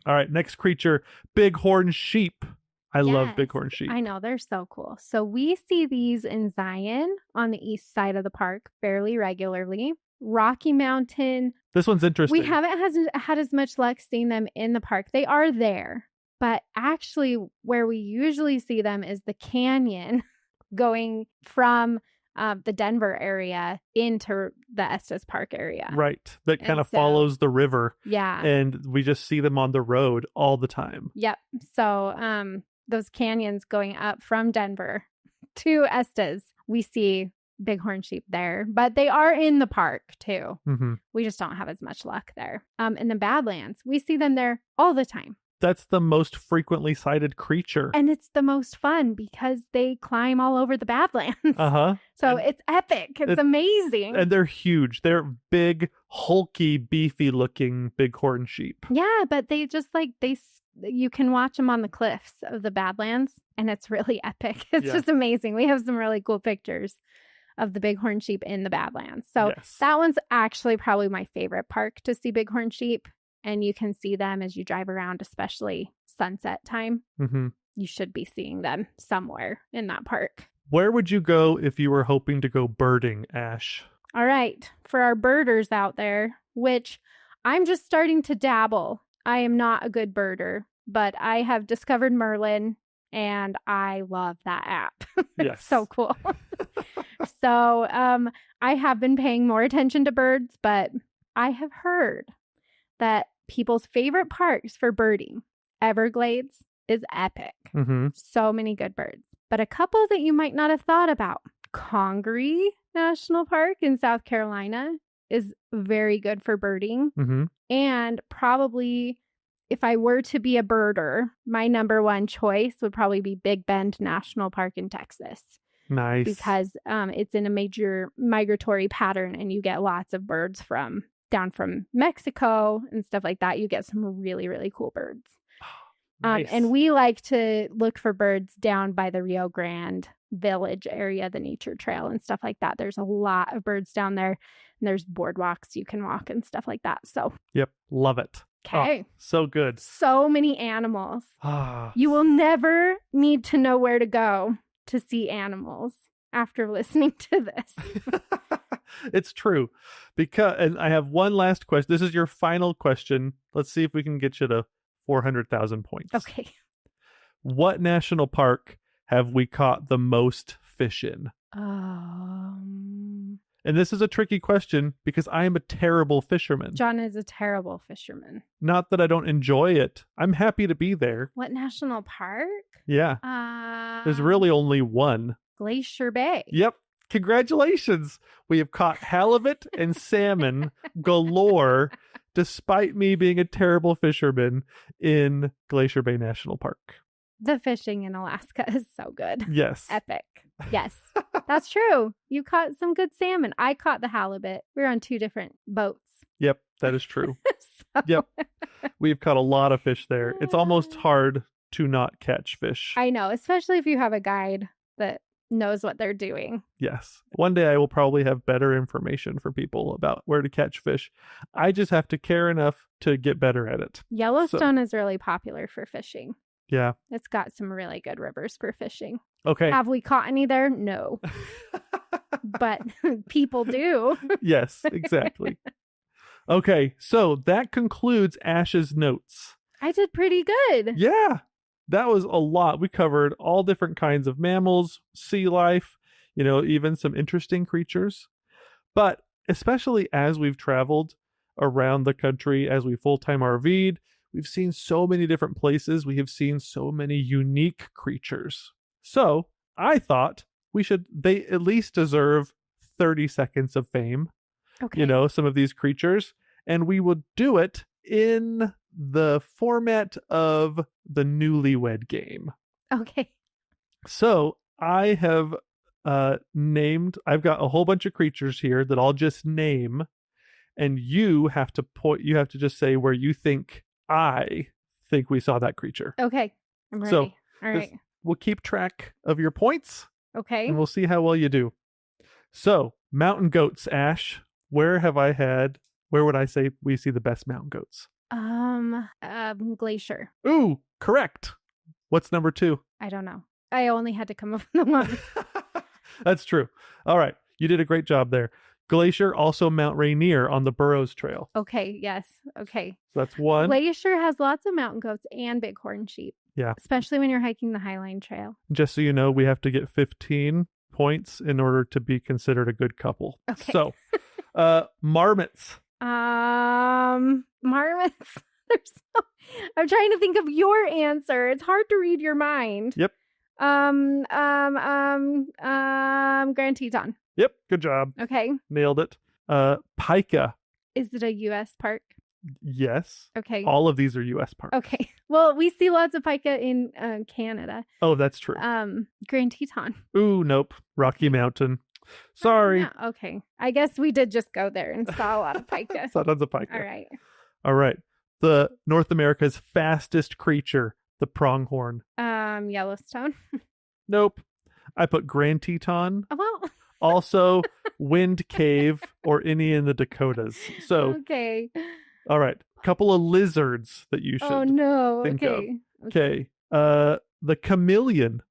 All right, next creature, bighorn sheep. I love bighorn sheep. I know, they're so cool. So we see these in Zion on the east side of the park fairly regularly. Rocky Mountain. This one's interesting. We haven't had as much luck seeing them in the park. They are there. But actually, where we usually see them is the canyon going from the Denver area into the Estes Park area. Right. That kind of follows the river. Yeah. And we just see them on the road all the time. Yep. So those canyons going up from Denver to Estes, we see bighorn sheep there, but they are in the park too. We just don't have as much luck there. In the Badlands, we see them there all the time. That's the most frequently sighted creature. And it's the most fun because they climb all over the Badlands. So it's epic. It's amazing. And they're huge. They're big, hulky, beefy looking bighorn sheep. Yeah, but they just you can watch them on the cliffs of the Badlands and it's really epic. It's just amazing. We have some really cool pictures of the bighorn sheep in the Badlands. So that one's actually probably my favorite park to see bighorn sheep. And you can see them as you drive around, especially sunset time. You should be seeing them somewhere in that park. Where would you go if you were hoping to go birding, Ash? All right. For our birders out there, which I'm just starting to dabble. I am not a good birder, but I have discovered Merlin and I love that app. It's so cool. So I have been paying more attention to birds, but I have heard that people's favorite parks for birding, Everglades, is epic. So many good birds. But a couple that you might not have thought about. Congaree National Park in South Carolina is very good for birding. And probably if I were to be a birder, my number one choice would probably be Big Bend National Park in Texas. Nice. Because it's in a major migratory pattern and you get lots of birds down from Mexico and stuff like that. You get some really, really cool birds. Nice. And we like to look for birds down by the Rio Grande Village area, the nature trail and stuff like that. There's a lot of birds down there and there's boardwalks you can walk and stuff like that. So, yep. Love it. okay. Oh, so good. So many animals. You will never need to know where to go to see animals after listening to this. It's true. And I have one last question. This is your final question. Let's see if we can get you to 400,000 points. Okay. What national park have we caught the most fish in? And this is a tricky question because I am a terrible fisherman. John is a terrible fisherman. Not that I don't enjoy it. I'm happy to be there. What national park? Yeah. There's really only one. Glacier Bay. Yep. Congratulations. We have caught halibut and salmon galore, despite me being a terrible fisherman in Glacier Bay National Park. The fishing in Alaska is so good. Yes. Epic. Yes. That's true. You caught some good salmon. I caught the halibut. We were on 2 different boats. Yep, that is true. So... Yep. We've caught a lot of fish there. It's almost hard to not catch fish. I know, especially if you have a guide that knows what they're doing. Yes. One day I will probably have better information for people about where to catch fish. I just have to care enough to get better at it. Yellowstone is really popular for fishing. Yeah. It's got some really good rivers for fishing. Okay. Have we caught any there? No. But people do. Yes, exactly. Okay, so that concludes Ash's notes. I did pretty good. Yeah. That was a lot. We covered all different kinds of mammals, sea life, even some interesting creatures. But especially as we've traveled around the country, as we full-time RV'd, we've seen so many different places. We have seen so many unique creatures. So I thought they at least deserve 30 seconds of fame. Okay. Some of these creatures. And we will do it in the format of the Newlywed Game. Okay. So I have I've got a whole bunch of creatures here that I'll just name, and you have to just say where you think I think we saw that creature. Okay. I'm ready. So all right. We'll keep track of your points. Okay. And we'll see how well you do. So, mountain goats, Ash. Where would I say we see the best mountain goats? Glacier. Ooh, correct. What's number 2? I don't know. I only had to come up with the one. That's true. All right. You did a great job there. Glacier, also Mount Rainier on the Burroughs Trail. Okay. Yes. Okay. So that's 1. Glacier has lots of mountain goats and bighorn sheep. Yeah. Especially when you're hiking the Highline Trail. Just so you know, we have to get 15 points in order to be considered a good couple. Okay. So, marmots. Marmots. I'm trying to think of your answer. It's hard to read your mind. Yep. Grand Teton. Yep. Good job. Okay. Nailed it. Pika. Is it a U.S. park? Yes. Okay. All of these are U.S. parks. Okay. Well, we see lots of pika in Canada. Oh, that's true. Grand Teton. Ooh, nope. Rocky Mountain. Sorry. Yeah, okay. I guess we did just go there and saw a lot of pika. Saw tons of pika. All right. All right. The North America's fastest creature, the pronghorn. Yellowstone. Nope. I put Grand Teton. Well. Also, Wind Cave or any in the Dakotas. So. Okay. All right. Couple of lizards that you should think of. Okay. The chameleon.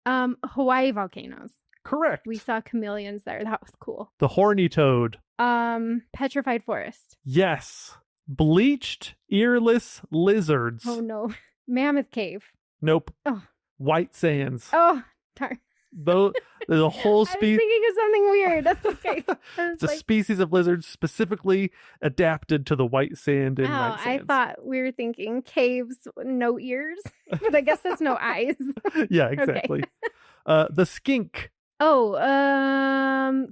Hawaii volcanoes. Correct. We saw chameleons there. That was cool. The horny toad. Petrified forest. Yes. Bleached, earless lizards. Oh no. Mammoth cave. Nope. Oh. White sands. Oh, darn. Though there's a whole species. I was thinking of something weird. That's okay. It's a species of lizards specifically adapted to the white sand and white sands. I thought we were thinking caves, no ears, but I guess that's no eyes. Yeah, exactly. Okay. The skink. Oh,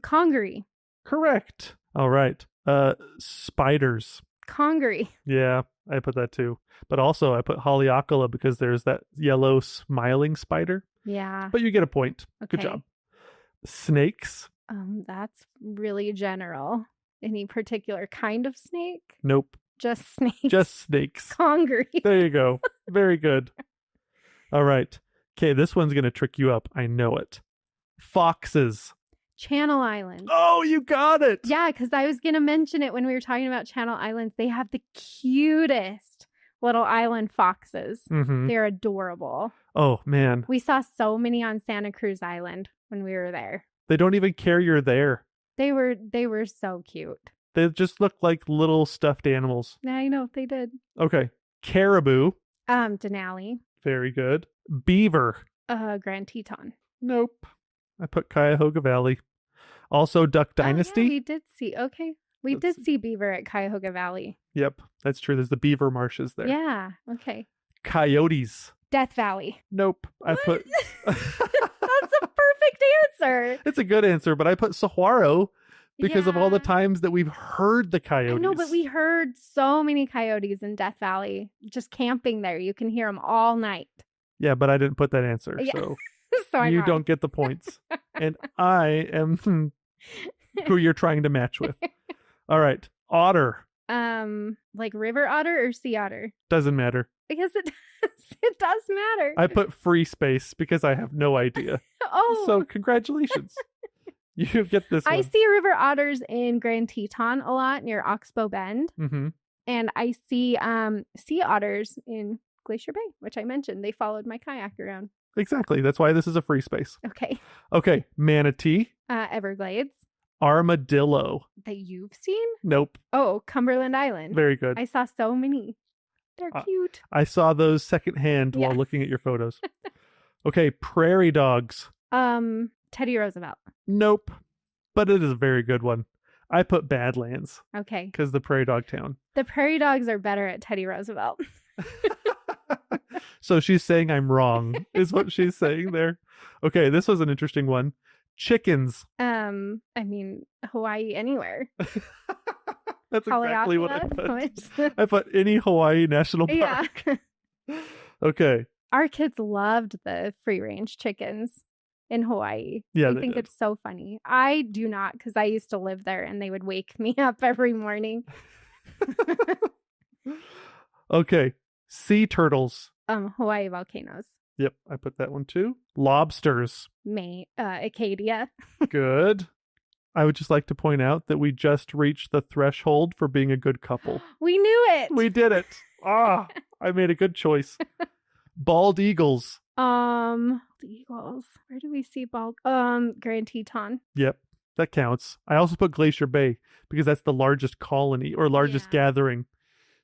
congaree. Correct. All right. Spiders. Congaree. Yeah, I put that too. But also I put Haleakala because there's that yellow smiling spider. Yeah. But you get a point. Okay. Good job. Snakes? That's really general. Any particular kind of snake? Nope. Just snakes. Just snakes. Congaree. There you go. Very good. All right. Okay, this one's going to trick you up. I know it. Foxes. Channel Islands. Oh, you got it. Yeah, because I was going to mention it when we were talking about Channel Islands. They have the cutest little island foxes. Mm-hmm. They're adorable. Oh, man. We saw so many on Santa Cruz Island when we were there. They don't even care you're there. They were so cute. They just look like little stuffed animals. I know, they did. Okay. Caribou. Denali. Very good. Beaver. Grand Teton. Nope. I put Cuyahoga Valley. Also Duck Dynasty. Oh, yeah, we did see. Okay. We did see beaver at Cuyahoga Valley. Yep, that's true. There's the beaver marshes there. Yeah. Okay. Coyotes. Death Valley. Nope. I put... That's a perfect answer. It's a good answer, but I put saguaro because of all the Yeah. times that we've heard the coyotes. I know, but we heard so many coyotes in Death Valley just camping there. You can hear them all night. Yeah, but I didn't put that answer, Yeah. so So I'm you wrong. don't get the points. And I am who you're trying to match with. All right. Otter. Like river otter or sea otter? Doesn't matter. Because it does matter. I put free space because I have no idea. Oh. So congratulations. You get this one. I see river otters in Grand Teton a lot near Oxbow Bend. Mm-hmm. And I see sea otters in Glacier Bay, which I mentioned. They followed my kayak around. Exactly. That's why this is a free space. Okay. Okay. Manatee. Everglades. Armadillo. That you've seen? Nope. Oh, Cumberland Island. Very good. I saw so many. They're cute. I saw those secondhand Yeah. while looking at your photos. Okay. Prairie dogs. Teddy Roosevelt. Nope. But it is a very good one. I put Badlands Okay. because the prairie dog town. The prairie dogs are better at Teddy Roosevelt. So she's saying I'm wrong, is what she's saying there. Okay, this was an interesting one. Chickens. I mean, Hawaii anywhere. That's exactly what I put. Haleakala. I put any Hawaii National Park. Yeah. Okay. Our kids loved the free range chickens in Hawaii. Yeah, I they think did. it's so funny. I do not, because I used to live there and they would wake me up every morning. Okay. Sea turtles. Hawaii volcanoes. Yep, I put that one too. Lobsters. Acadia. Good. I would just like to point out that we just reached the threshold for being a good couple. We knew it. We did it. I made a good choice. Bald eagles. Eagles. Where do we see bald? Grand Teton. Yep, that counts. I also put Glacier Bay because that's the largest colony or largest Yeah. gathering.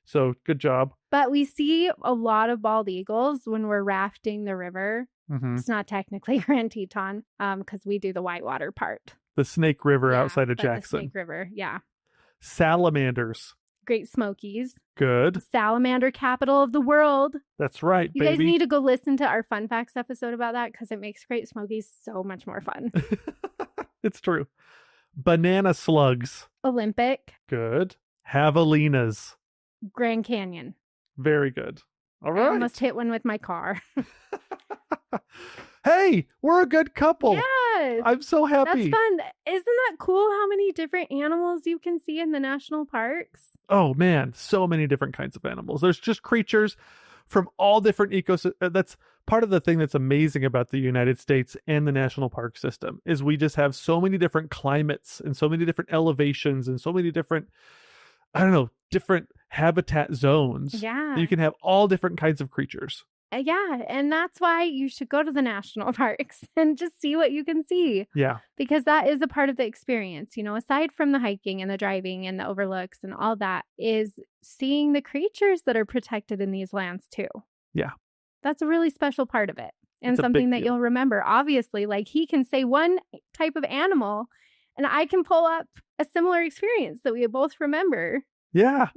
So good job. But we see a lot of bald eagles when we're rafting the river. Mm-hmm. It's not technically Grand Teton, because we do the whitewater part. The Snake River Yeah, outside of but Jackson. The Snake River, yeah. Salamanders. Great Smokies. Good. Salamander capital of the world. That's right, You guys baby. need to go listen to our Fun Facts episode about that because it makes Great Smokies so much more fun. It's true. Banana slugs. Olympic. Good. Javelinas. Grand Canyon. Very good. All I right. almost hit one with my car. Hey, we're a good couple. Yes. I'm so happy. That's fun. Isn't that cool how many different animals you can see in the national parks? Oh man, so many different kinds of animals. There's just creatures from all different ecosystems. That's part of the thing that's amazing about the United States and the national park system is we just have so many different climates and so many different elevations and so many different, I don't know, different habitat zones. Yeah. You can have all different kinds of creatures. Yeah. And that's why you should go to the national parks and just see what you can see. Yeah. Because that is a part of the experience, aside from the hiking and the driving and the overlooks and all that, is seeing the creatures that are protected in these lands too. Yeah. That's a really special part of it. And It's a something big that deal. you'll remember. Obviously, like he can say one type of animal and I can pull up a similar experience that we both remember, Yeah.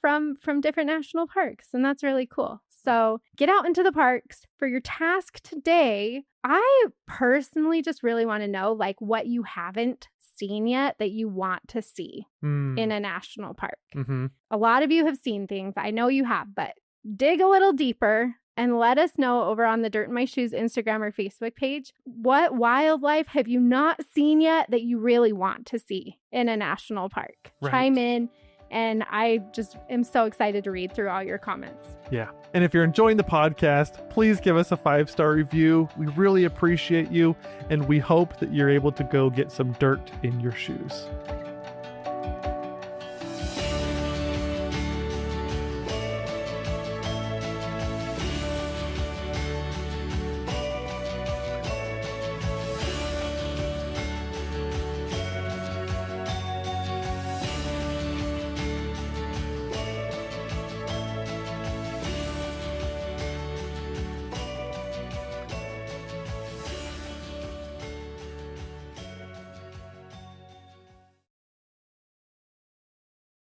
from different national parks. And that's really cool. So get out into the parks. For your task today, I personally just really want to know like what you haven't seen yet that you want to see in a national park? Mm-hmm. A lot of you have seen things. I know you have, but dig a little deeper and let us know over on the Dirt in My Shoes Instagram or Facebook page. What wildlife have you not seen yet that you really want to see in a national park? Right. Chime in. And I just am so excited to read through all your comments. Yeah. And if you're enjoying the podcast, please give us a 5-star review. We really appreciate you. And we hope that you're able to go get some dirt in your shoes.